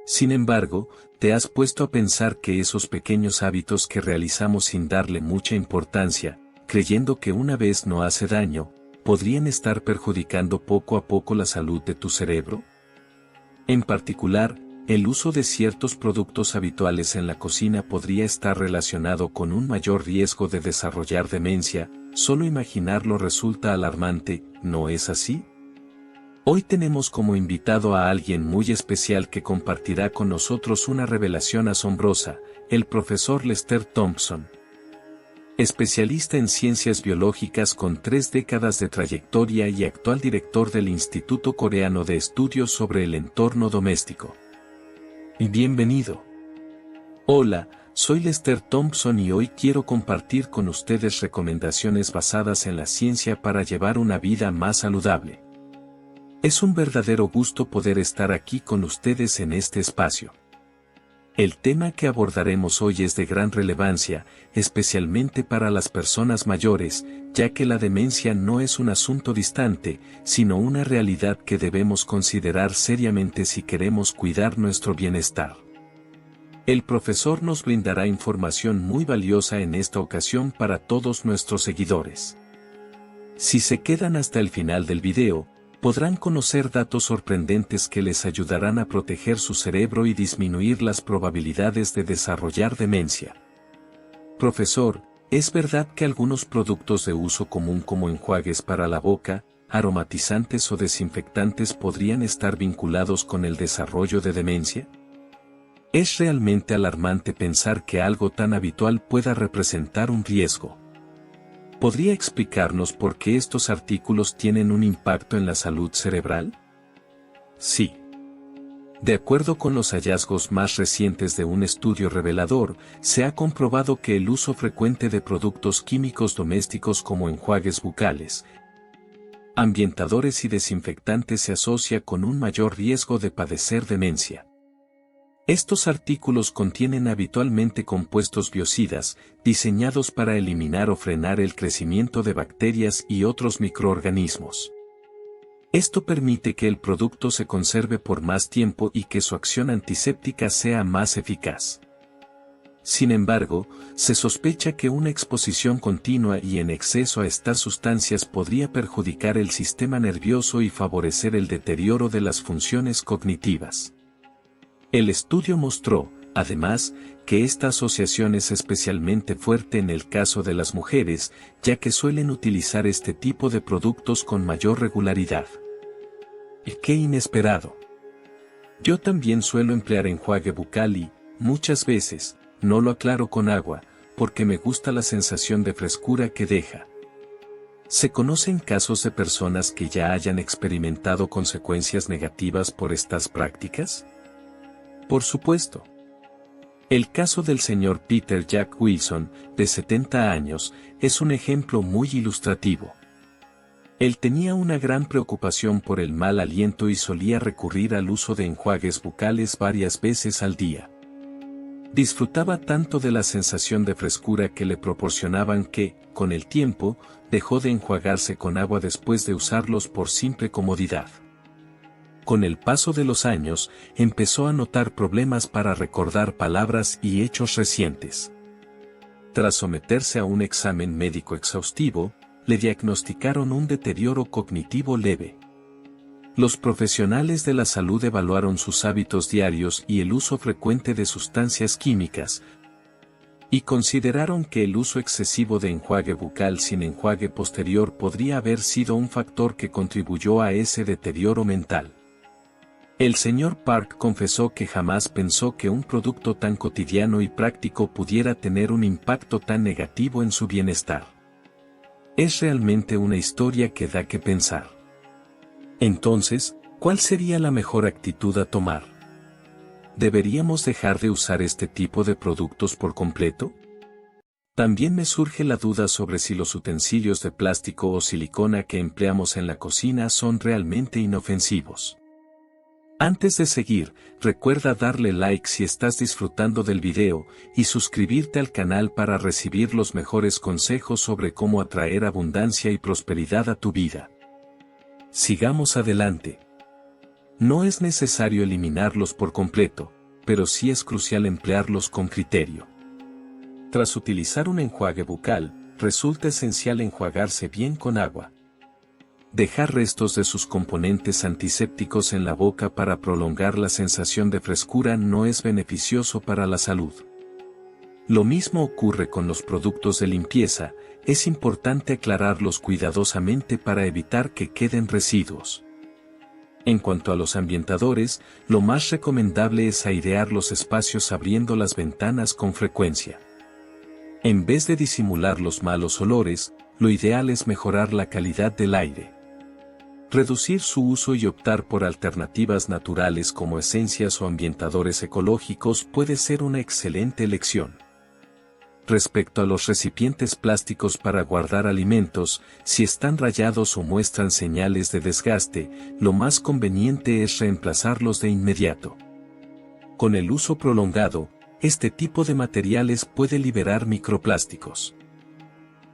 Sin embargo, ¿te has puesto a pensar que esos pequeños hábitos que realizamos sin darle mucha importancia, creyendo que una vez no hace daño, podrían estar perjudicando poco a poco la salud de tu cerebro? En particular, el uso de ciertos productos habituales en la cocina podría estar relacionado con un mayor riesgo de desarrollar demencia. Solo imaginarlo resulta alarmante, ¿no es así? Hoy tenemos como invitado a alguien muy especial que compartirá con nosotros una revelación asombrosa, el profesor Lester Thompson. Especialista en ciencias biológicas con 3 décadas de trayectoria y actual director del Instituto Coreano de Estudios sobre el Entorno Doméstico. Bienvenido. Hola, soy Lester Thompson y hoy quiero compartir con ustedes recomendaciones basadas en la ciencia para llevar una vida más saludable. Es un verdadero gusto poder estar aquí con ustedes en este espacio. El tema que abordaremos hoy es de gran relevancia, especialmente para las personas mayores, ya que la demencia no es un asunto distante, sino una realidad que debemos considerar seriamente si queremos cuidar nuestro bienestar. El profesor nos brindará información muy valiosa en esta ocasión para todos nuestros seguidores. Si se quedan hasta el final del video, podrán conocer datos sorprendentes que les ayudarán a proteger su cerebro y disminuir las probabilidades de desarrollar demencia. Profesor, ¿es verdad que algunos productos de uso común como enjuagues para la boca, aromatizantes o desinfectantes podrían estar vinculados con el desarrollo de demencia? Es realmente alarmante pensar que algo tan habitual pueda representar un riesgo. ¿Podría explicarnos por qué estos artículos tienen un impacto en la salud cerebral? Sí. De acuerdo con los hallazgos más recientes de un estudio revelador, se ha comprobado que el uso frecuente de productos químicos domésticos como enjuagues bucales, ambientadores y desinfectantes se asocia con un mayor riesgo de padecer demencia. Estos artículos contienen habitualmente compuestos biocidas, diseñados para eliminar o frenar el crecimiento de bacterias y otros microorganismos. Esto permite que el producto se conserve por más tiempo y que su acción antiséptica sea más eficaz. Sin embargo, se sospecha que una exposición continua y en exceso a estas sustancias podría perjudicar el sistema nervioso y favorecer el deterioro de las funciones cognitivas. El estudio mostró, además, que esta asociación es especialmente fuerte en el caso de las mujeres, ya que suelen utilizar este tipo de productos con mayor regularidad. ¡Qué inesperado! Yo también suelo emplear enjuague bucal y, muchas veces, no lo aclaro con agua, porque me gusta la sensación de frescura que deja. ¿Se conocen casos de personas que ya hayan experimentado consecuencias negativas por estas prácticas? Por supuesto. El caso del señor Peter Jack Wilson, de 70 años, es un ejemplo muy ilustrativo. Él tenía una gran preocupación por el mal aliento y solía recurrir al uso de enjuagues bucales varias veces al día. Disfrutaba tanto de la sensación de frescura que le proporcionaban que, con el tiempo, dejó de enjuagarse con agua después de usarlos por simple comodidad. Con el paso de los años, empezó a notar problemas para recordar palabras y hechos recientes. Tras someterse a un examen médico exhaustivo, le diagnosticaron un deterioro cognitivo leve. Los profesionales de la salud evaluaron sus hábitos diarios y el uso frecuente de sustancias químicas, y consideraron que el uso excesivo de enjuague bucal sin enjuague posterior podría haber sido un factor que contribuyó a ese deterioro mental. El señor Park confesó que jamás pensó que un producto tan cotidiano y práctico pudiera tener un impacto tan negativo en su bienestar. Es realmente una historia que da que pensar. Entonces, ¿cuál sería la mejor actitud a tomar? ¿Deberíamos dejar de usar este tipo de productos por completo? También me surge la duda sobre si los utensilios de plástico o silicona que empleamos en la cocina son realmente inofensivos. Antes de seguir, recuerda darle like si estás disfrutando del video y suscribirte al canal para recibir los mejores consejos sobre cómo atraer abundancia y prosperidad a tu vida. Sigamos adelante. No es necesario eliminarlos por completo, pero sí es crucial emplearlos con criterio. Tras utilizar un enjuague bucal, resulta esencial enjuagarse bien con agua. Dejar restos de sus componentes antisépticos en la boca para prolongar la sensación de frescura no es beneficioso para la salud. Lo mismo ocurre con los productos de limpieza, es importante aclararlos cuidadosamente para evitar que queden residuos. En cuanto a los ambientadores, lo más recomendable es airear los espacios abriendo las ventanas con frecuencia. En vez de disimular los malos olores, lo ideal es mejorar la calidad del aire. Reducir su uso y optar por alternativas naturales como esencias o ambientadores ecológicos puede ser una excelente elección. Respecto a los recipientes plásticos para guardar alimentos, si están rayados o muestran señales de desgaste, lo más conveniente es reemplazarlos de inmediato. Con el uso prolongado, este tipo de materiales puede liberar microplásticos.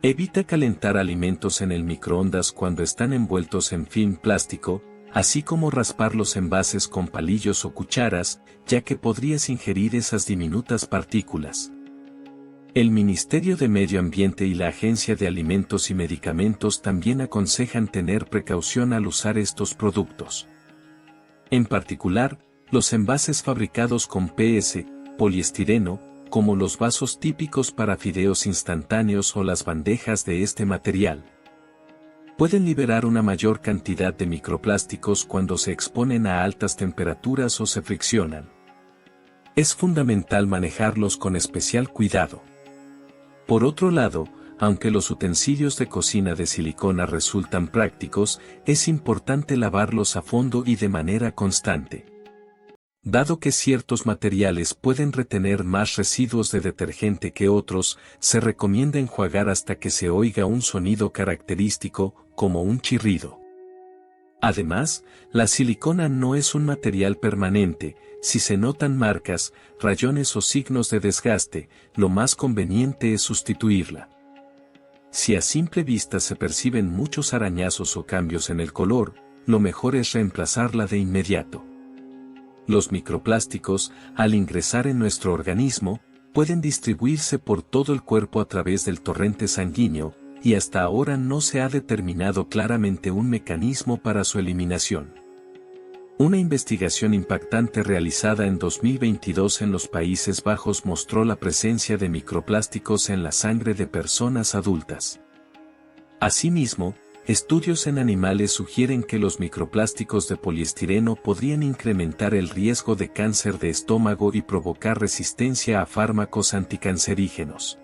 Evita calentar alimentos en el microondas cuando están envueltos en film plástico, así como raspar los envases con palillos o cucharas, ya que podrías ingerir esas diminutas partículas. El Ministerio de Medio Ambiente y la Agencia de Alimentos y Medicamentos también aconsejan tener precaución al usar estos productos. En particular, los envases fabricados con PS, poliestireno, como los vasos típicos para fideos instantáneos o las bandejas de este material, pueden liberar una mayor cantidad de microplásticos cuando se exponen a altas temperaturas o se friccionan. Es fundamental manejarlos con especial cuidado. Por otro lado, aunque los utensilios de cocina de silicona resultan prácticos, es importante lavarlos a fondo y de manera constante. Dado que ciertos materiales pueden retener más residuos de detergente que otros, se recomienda enjuagar hasta que se oiga un sonido característico, como un chirrido. Además, la silicona no es un material permanente. Si se notan marcas, rayones o signos de desgaste, lo más conveniente es sustituirla. Si a simple vista se perciben muchos arañazos o cambios en el color, lo mejor es reemplazarla de inmediato. Los microplásticos, al ingresar en nuestro organismo, pueden distribuirse por todo el cuerpo a través del torrente sanguíneo, y hasta ahora no se ha determinado claramente un mecanismo para su eliminación. Una investigación impactante realizada en 2022 en los Países Bajos mostró la presencia de microplásticos en la sangre de personas adultas. Asimismo, estudios en animales sugieren que los microplásticos de poliestireno podrían incrementar el riesgo de cáncer de estómago y provocar resistencia a fármacos anticancerígenos.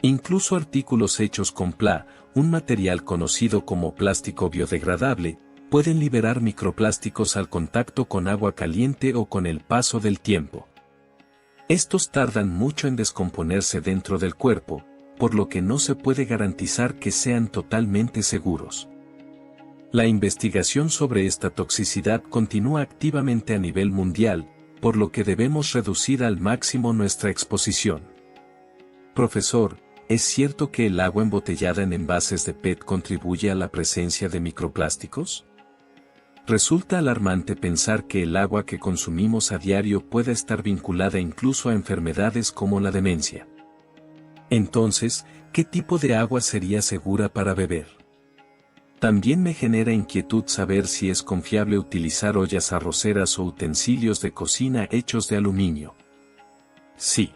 Incluso artículos hechos con PLA, un material conocido como plástico biodegradable, pueden liberar microplásticos al contacto con agua caliente o con el paso del tiempo. Estos tardan mucho en descomponerse dentro del cuerpo, por lo que no se puede garantizar que sean totalmente seguros. La investigación sobre esta toxicidad continúa activamente a nivel mundial, por lo que debemos reducir al máximo nuestra exposición. Profesor, ¿es cierto que el agua embotellada en envases de PET contribuye a la presencia de microplásticos? Resulta alarmante pensar que el agua que consumimos a diario pueda estar vinculada incluso a enfermedades como la demencia. Entonces, ¿qué tipo de agua sería segura para beber? También me genera inquietud saber si es confiable utilizar ollas arroceras o utensilios de cocina hechos de aluminio. Sí.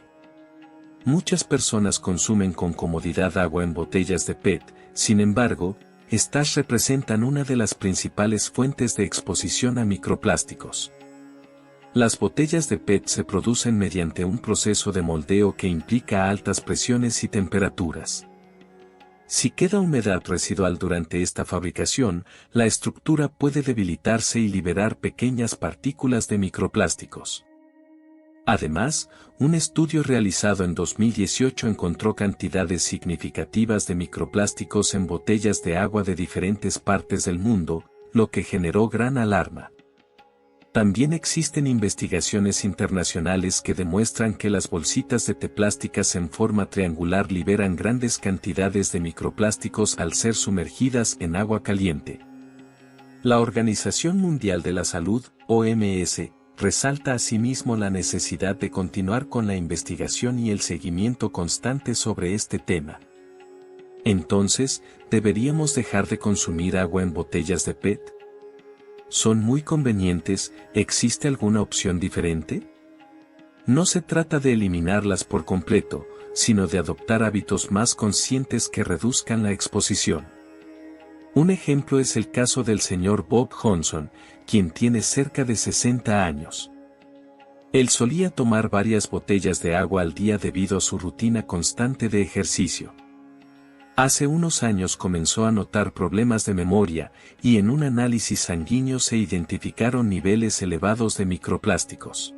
Muchas personas consumen con comodidad agua en botellas de PET, sin embargo, estas representan una de las principales fuentes de exposición a microplásticos. Las botellas de PET se producen mediante un proceso de moldeo que implica altas presiones y temperaturas. Si queda humedad residual durante esta fabricación, la estructura puede debilitarse y liberar pequeñas partículas de microplásticos. Además, un estudio realizado en 2018 encontró cantidades significativas de microplásticos en botellas de agua de diferentes partes del mundo, lo que generó gran alarma. También existen investigaciones internacionales que demuestran que las bolsitas de té plásticas en forma triangular liberan grandes cantidades de microplásticos al ser sumergidas en agua caliente. La Organización Mundial de la Salud, OMS, resalta asimismo la necesidad de continuar con la investigación y el seguimiento constante sobre este tema. Entonces, ¿deberíamos dejar de consumir agua en botellas de PET? ¿Son muy convenientes? ¿Existe alguna opción diferente? No se trata de eliminarlas por completo, sino de adoptar hábitos más conscientes que reduzcan la exposición. Un ejemplo es el caso del señor Bob Johnson, quien tiene cerca de 60 años. Él solía tomar varias botellas de agua al día debido a su rutina constante de ejercicio. Hace unos años comenzó a notar problemas de memoria, y en un análisis sanguíneo se identificaron niveles elevados de microplásticos.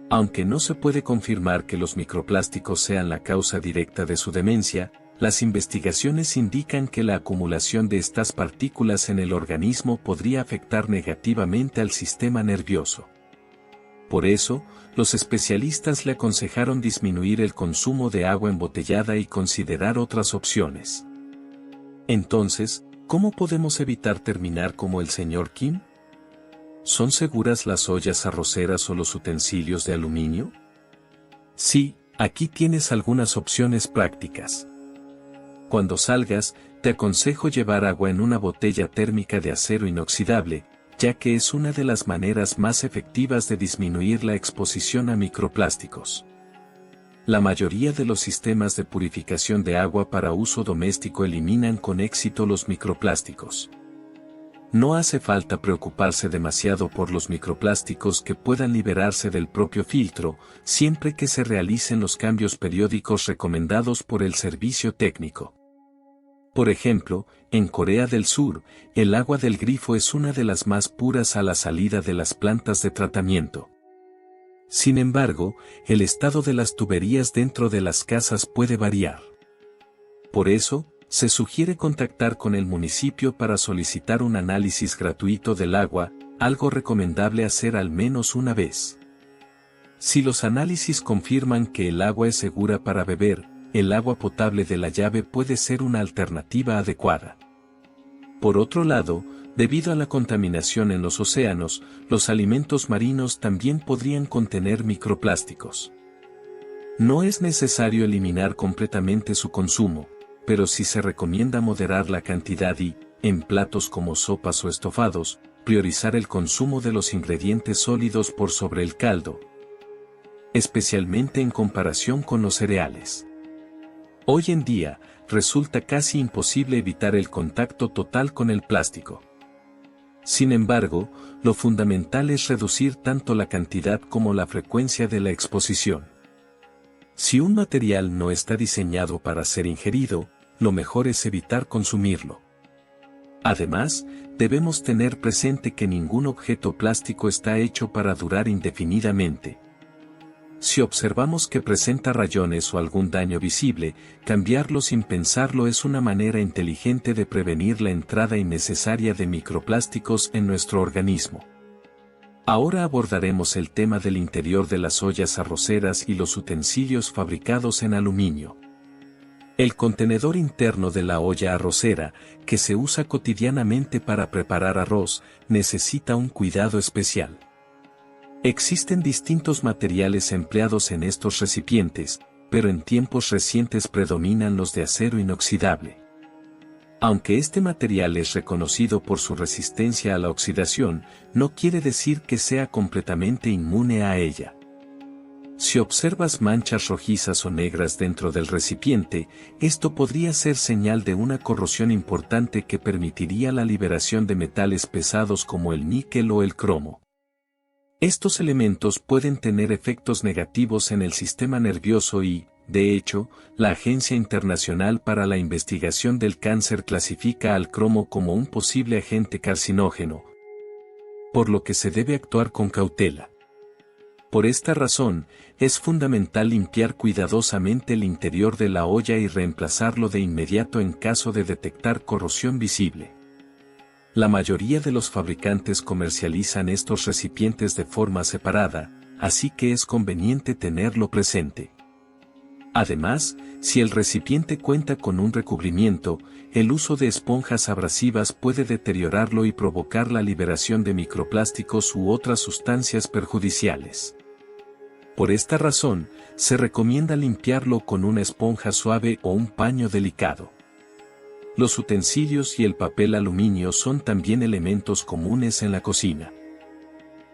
Aunque no se puede confirmar que los microplásticos sean la causa directa de su demencia, las investigaciones indican que la acumulación de estas partículas en el organismo podría afectar negativamente al sistema nervioso. Por eso, los especialistas le aconsejaron disminuir el consumo de agua embotellada y considerar otras opciones. Entonces, ¿cómo podemos evitar terminar como el señor Kim? ¿Son seguras las ollas arroceras o los utensilios de aluminio? Sí, aquí tienes algunas opciones prácticas. Cuando salgas, te aconsejo llevar agua en una botella térmica de acero inoxidable, ya que es una de las maneras más efectivas de disminuir la exposición a microplásticos. La mayoría de los sistemas de purificación de agua para uso doméstico eliminan con éxito los microplásticos. No hace falta preocuparse demasiado por los microplásticos que puedan liberarse del propio filtro, siempre que se realicen los cambios periódicos recomendados por el servicio técnico. Por ejemplo, en Corea del Sur, el agua del grifo es una de las más puras a la salida de las plantas de tratamiento. Sin embargo, el estado de las tuberías dentro de las casas puede variar. Por eso, se sugiere contactar con el municipio para solicitar un análisis gratuito del agua, algo recomendable hacer al menos una vez. Si los análisis confirman que el agua es segura para beber, el agua potable de la llave puede ser una alternativa adecuada. Por otro lado, debido a la contaminación en los océanos, los alimentos marinos también podrían contener microplásticos. No es necesario eliminar completamente su consumo, pero sí se recomienda moderar la cantidad y, en platos como sopas o estofados, priorizar el consumo de los ingredientes sólidos por sobre el caldo, especialmente en comparación con los cereales. Hoy en día, resulta casi imposible evitar el contacto total con el plástico. Sin embargo, lo fundamental es reducir tanto la cantidad como la frecuencia de la exposición. Si un material no está diseñado para ser ingerido, lo mejor es evitar consumirlo. Además, debemos tener presente que ningún objeto plástico está hecho para durar indefinidamente. Si observamos que presenta rayones o algún daño visible, cambiarlo sin pensarlo es una manera inteligente de prevenir la entrada innecesaria de microplásticos en nuestro organismo. Ahora abordaremos el tema del interior de las ollas arroceras y los utensilios fabricados en aluminio. El contenedor interno de la olla arrocera, que se usa cotidianamente para preparar arroz, necesita un cuidado especial. Existen distintos materiales empleados en estos recipientes, pero en tiempos recientes predominan los de acero inoxidable. Aunque este material es reconocido por su resistencia a la oxidación, no quiere decir que sea completamente inmune a ella. Si observas manchas rojizas o negras dentro del recipiente, esto podría ser señal de una corrosión importante que permitiría la liberación de metales pesados como el níquel o el cromo. Estos elementos pueden tener efectos negativos en el sistema nervioso y, de hecho, la Agencia Internacional para la Investigación del Cáncer clasifica al cromo como un posible agente carcinógeno, por lo que se debe actuar con cautela. Por esta razón, es fundamental limpiar cuidadosamente el interior de la olla y reemplazarlo de inmediato en caso de detectar corrosión visible. La mayoría de los fabricantes comercializan estos recipientes de forma separada, así que es conveniente tenerlo presente. Además, si el recipiente cuenta con un recubrimiento, el uso de esponjas abrasivas puede deteriorarlo y provocar la liberación de microplásticos u otras sustancias perjudiciales. Por esta razón, se recomienda limpiarlo con una esponja suave o un paño delicado. Los utensilios y el papel aluminio son también elementos comunes en la cocina.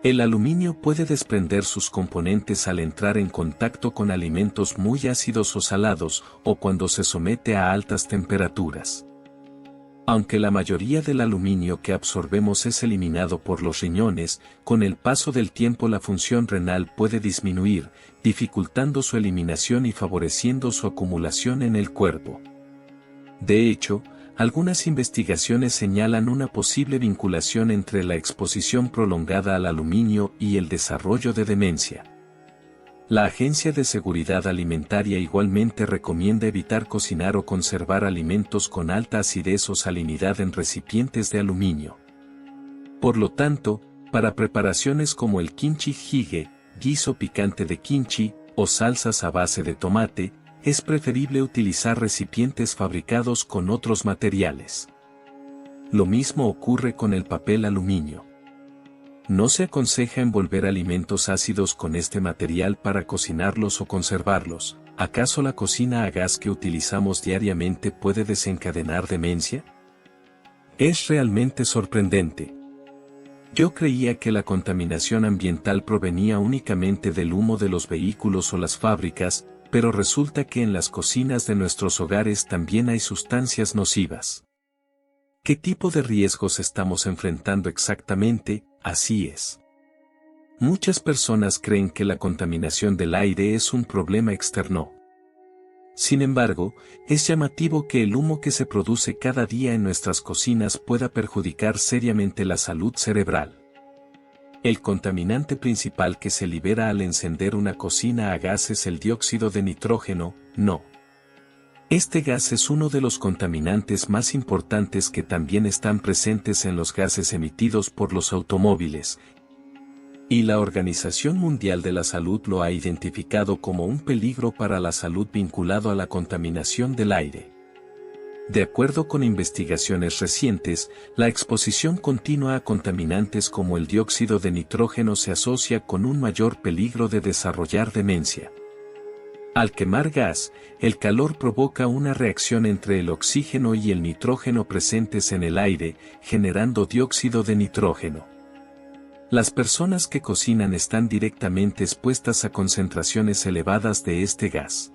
El aluminio puede desprender sus componentes al entrar en contacto con alimentos muy ácidos o salados, o cuando se somete a altas temperaturas. Aunque la mayoría del aluminio que absorbemos es eliminado por los riñones, con el paso del tiempo la función renal puede disminuir, dificultando su eliminación y favoreciendo su acumulación en el cuerpo. De hecho, algunas investigaciones señalan una posible vinculación entre la exposición prolongada al aluminio y el desarrollo de demencia. La Agencia de Seguridad Alimentaria igualmente recomienda evitar cocinar o conservar alimentos con alta acidez o salinidad en recipientes de aluminio. Por lo tanto, para preparaciones como el kimchi jjigae, guiso picante de kimchi, o salsas a base de tomate, es preferible utilizar recipientes fabricados con otros materiales. Lo mismo ocurre con el papel aluminio. No se aconseja envolver alimentos ácidos con este material para cocinarlos o conservarlos. ¿Acaso la cocina a gas que utilizamos diariamente puede desencadenar demencia? Es realmente sorprendente. Yo creía que la contaminación ambiental provenía únicamente del humo de los vehículos o las fábricas, pero resulta que en las cocinas de nuestros hogares también hay sustancias nocivas. ¿Qué tipo de riesgos estamos enfrentando exactamente? Así es. Muchas personas creen que la contaminación del aire es un problema externo. Sin embargo, es llamativo que el humo que se produce cada día en nuestras cocinas pueda perjudicar seriamente la salud cerebral. El contaminante principal que se libera al encender una cocina a gas es el dióxido de nitrógeno, NO. Este gas es uno de los contaminantes más importantes que también están presentes en los gases emitidos por los automóviles, y la Organización Mundial de la Salud lo ha identificado como un peligro para la salud vinculado a la contaminación del aire. De acuerdo con investigaciones recientes, la exposición continua a contaminantes como el dióxido de nitrógeno se asocia con un mayor peligro de desarrollar demencia. Al quemar gas, el calor provoca una reacción entre el oxígeno y el nitrógeno presentes en el aire, generando dióxido de nitrógeno. Las personas que cocinan están directamente expuestas a concentraciones elevadas de este gas.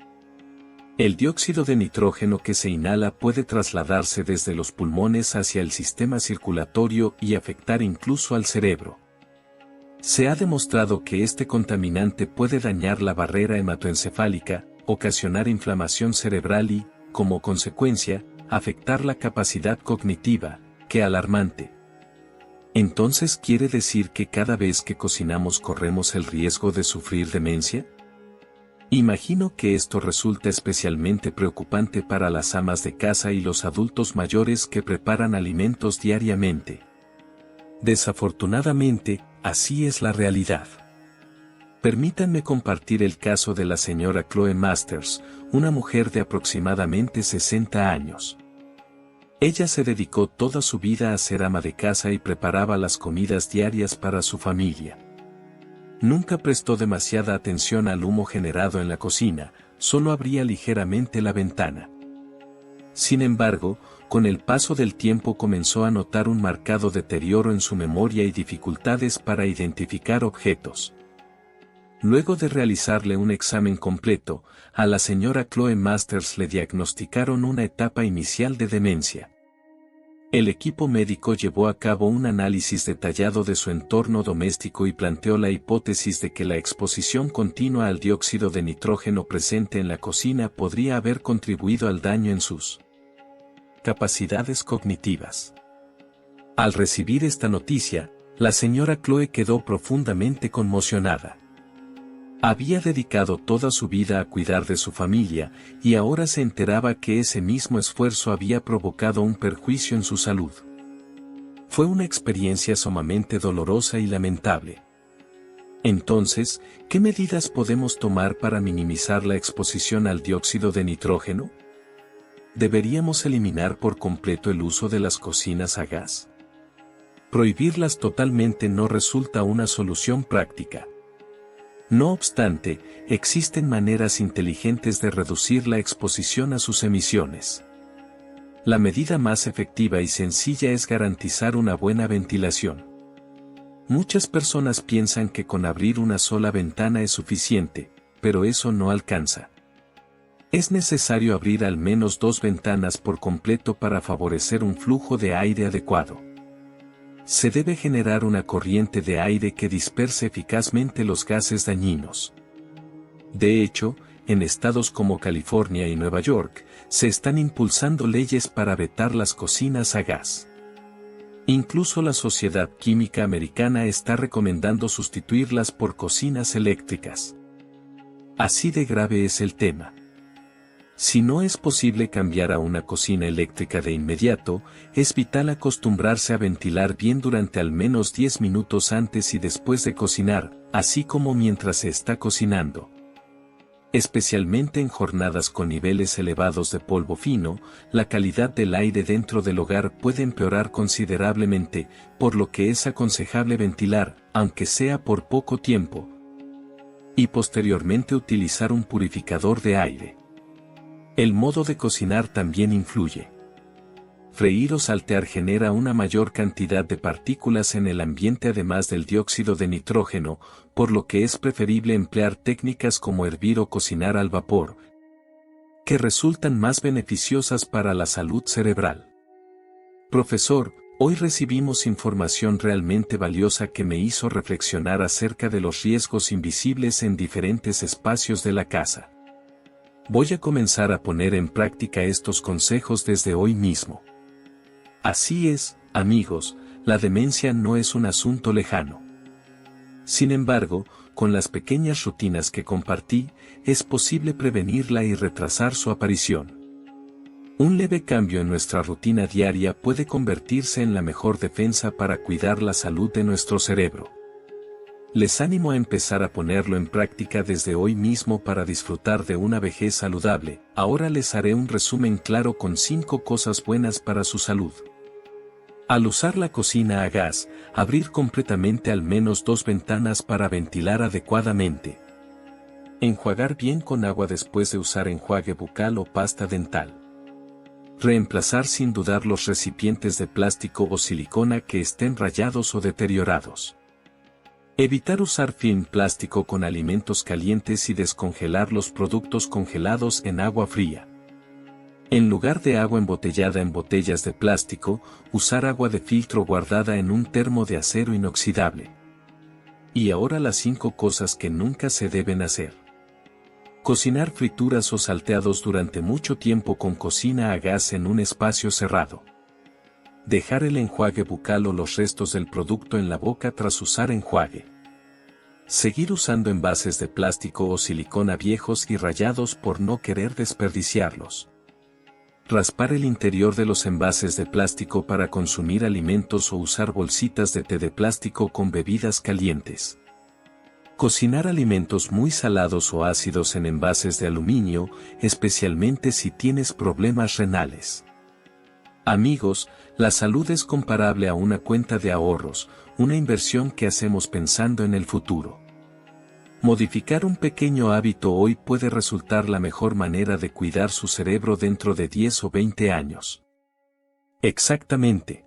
El dióxido de nitrógeno que se inhala puede trasladarse desde los pulmones hacia el sistema circulatorio y afectar incluso al cerebro. Se ha demostrado que este contaminante puede dañar la barrera hematoencefálica, ocasionar inflamación cerebral y, como consecuencia, afectar la capacidad cognitiva. ¡Qué alarmante! ¿Entonces quiere decir que cada vez que cocinamos corremos el riesgo de sufrir demencia? Imagino que esto resulta especialmente preocupante para las amas de casa y los adultos mayores que preparan alimentos diariamente. Desafortunadamente, así es la realidad. Permítanme compartir el caso de la señora Chloe Masters, una mujer de aproximadamente 60 años. Ella se dedicó toda su vida a ser ama de casa y preparaba las comidas diarias para su familia. Nunca prestó demasiada atención al humo generado en la cocina, solo abría ligeramente la ventana. Sin embargo, con el paso del tiempo comenzó a notar un marcado deterioro en su memoria y dificultades para identificar objetos. Luego de realizarle un examen completo, a la señora Chloe Masters le diagnosticaron una etapa inicial de demencia. El equipo médico llevó a cabo un análisis detallado de su entorno doméstico y planteó la hipótesis de que la exposición continua al dióxido de nitrógeno presente en la cocina podría haber contribuido al daño en sus capacidades cognitivas. Al recibir esta noticia, la señora Chloe quedó profundamente conmocionada. Había dedicado toda su vida a cuidar de su familia, y ahora se enteraba que ese mismo esfuerzo había provocado un perjuicio en su salud. Fue una experiencia sumamente dolorosa y lamentable. Entonces, ¿qué medidas podemos tomar para minimizar la exposición al dióxido de nitrógeno? ¿Deberíamos eliminar por completo el uso de las cocinas a gas? Prohibirlas totalmente no resulta una solución práctica. No obstante, existen maneras inteligentes de reducir la exposición a sus emisiones. La medida más efectiva y sencilla es garantizar una buena ventilación. Muchas personas piensan que con abrir una sola ventana es suficiente, pero eso no alcanza. Es necesario abrir al menos 2 ventanas por completo para favorecer un flujo de aire adecuado. Se debe generar una corriente de aire que disperse eficazmente los gases dañinos. De hecho, en estados como California y Nueva York, se están impulsando leyes para vetar las cocinas a gas. Incluso la Sociedad Química Americana está recomendando sustituirlas por cocinas eléctricas. Así de grave es el tema. Si no es posible cambiar a una cocina eléctrica de inmediato, es vital acostumbrarse a ventilar bien durante al menos 10 minutos antes y después de cocinar, así como mientras se está cocinando. Especialmente en jornadas con niveles elevados de polvo fino, la calidad del aire dentro del hogar puede empeorar considerablemente, por lo que es aconsejable ventilar, aunque sea por poco tiempo, y posteriormente utilizar un purificador de aire. El modo de cocinar también influye. Freír o saltear genera una mayor cantidad de partículas en el ambiente además del dióxido de nitrógeno, por lo que es preferible emplear técnicas como hervir o cocinar al vapor, que resultan más beneficiosas para la salud cerebral. Profesor, hoy recibimos información realmente valiosa que me hizo reflexionar acerca de los riesgos invisibles en diferentes espacios de la casa. Voy a comenzar a poner en práctica estos consejos desde hoy mismo. Así es, amigos, la demencia no es un asunto lejano. Sin embargo, con las pequeñas rutinas que compartí, es posible prevenirla y retrasar su aparición. Un leve cambio en nuestra rutina diaria puede convertirse en la mejor defensa para cuidar la salud de nuestro cerebro. Les animo a empezar a ponerlo en práctica desde hoy mismo para disfrutar de una vejez saludable. Ahora les haré un resumen claro con 5 cosas buenas para su salud. Al usar la cocina a gas, abrir completamente al menos 2 ventanas para ventilar adecuadamente. Enjuagar bien con agua después de usar enjuague bucal o pasta dental. Reemplazar sin dudar los recipientes de plástico o silicona que estén rayados o deteriorados. Evitar usar film plástico con alimentos calientes y descongelar los productos congelados en agua fría. En lugar de agua embotellada en botellas de plástico, usar agua de filtro guardada en un termo de acero inoxidable. Y ahora las 5 cosas que nunca se deben hacer. Cocinar frituras o salteados durante mucho tiempo con cocina a gas en un espacio cerrado. Dejar el enjuague bucal o los restos del producto en la boca tras usar enjuague. Seguir usando envases de plástico o silicona viejos y rayados por no querer desperdiciarlos. Raspar el interior de los envases de plástico para consumir alimentos o usar bolsitas de té de plástico con bebidas calientes. Cocinar alimentos muy salados o ácidos en envases de aluminio, especialmente si tienes problemas renales. Amigos, la salud es comparable a una cuenta de ahorros, una inversión que hacemos pensando en el futuro. Modificar un pequeño hábito hoy puede resultar la mejor manera de cuidar su cerebro dentro de 10 o 20 años. Exactamente.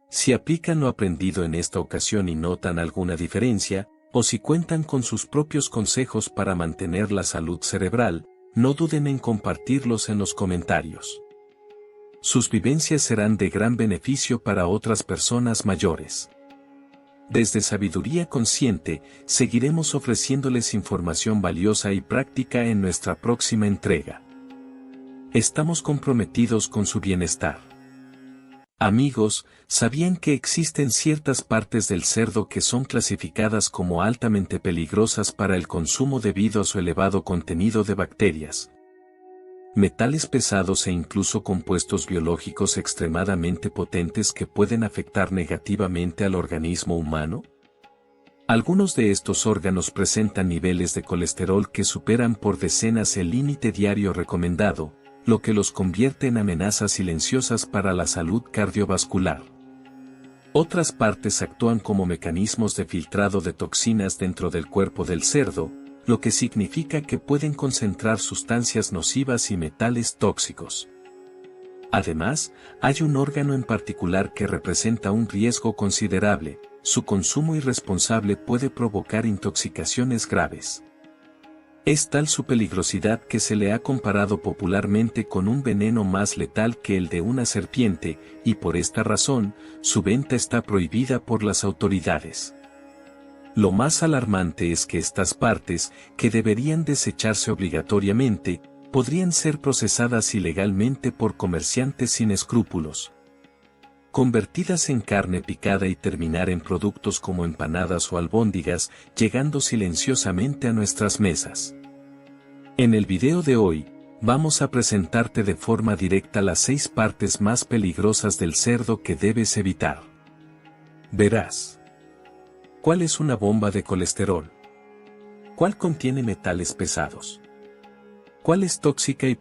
Si aplican lo aprendido en esta ocasión y notan alguna diferencia, o si cuentan con sus propios consejos para mantener la salud cerebral, no duden en compartirlos en los comentarios. Sus vivencias serán de gran beneficio para otras personas mayores. Desde Sabiduría Consciente, seguiremos ofreciéndoles información valiosa y práctica en nuestra próxima entrega. Estamos comprometidos con su bienestar. Amigos, ¿sabían que existen ciertas partes del cerdo que son clasificadas como altamente peligrosas para el consumo debido a su elevado contenido de bacterias, metales pesados e incluso compuestos biológicos extremadamente potentes que pueden afectar negativamente al organismo humano? Algunos de estos órganos presentan niveles de colesterol que superan por decenas el límite diario recomendado, lo que los convierte en amenazas silenciosas para la salud cardiovascular. Otras partes actúan como mecanismos de filtrado de toxinas dentro del cuerpo del cerdo, lo que significa que pueden concentrar sustancias nocivas y metales tóxicos. Además, hay un órgano en particular que representa un riesgo considerable. Su consumo irresponsable puede provocar intoxicaciones graves. Es tal su peligrosidad que se le ha comparado popularmente con un veneno más letal que el de una serpiente, y por esta razón, su venta está prohibida por las autoridades. Lo más alarmante es que estas partes, que deberían desecharse obligatoriamente, podrían ser procesadas ilegalmente por comerciantes sin escrúpulos, convertidas en carne picada y terminar en productos como empanadas o albóndigas, llegando silenciosamente a nuestras mesas. En el video de hoy, vamos a presentarte de forma directa las 6 partes más peligrosas del cerdo que debes evitar. Verás. ¿Cuál es una bomba de colesterol? ¿Cuál contiene metales pesados? ¿Cuál es tóxica y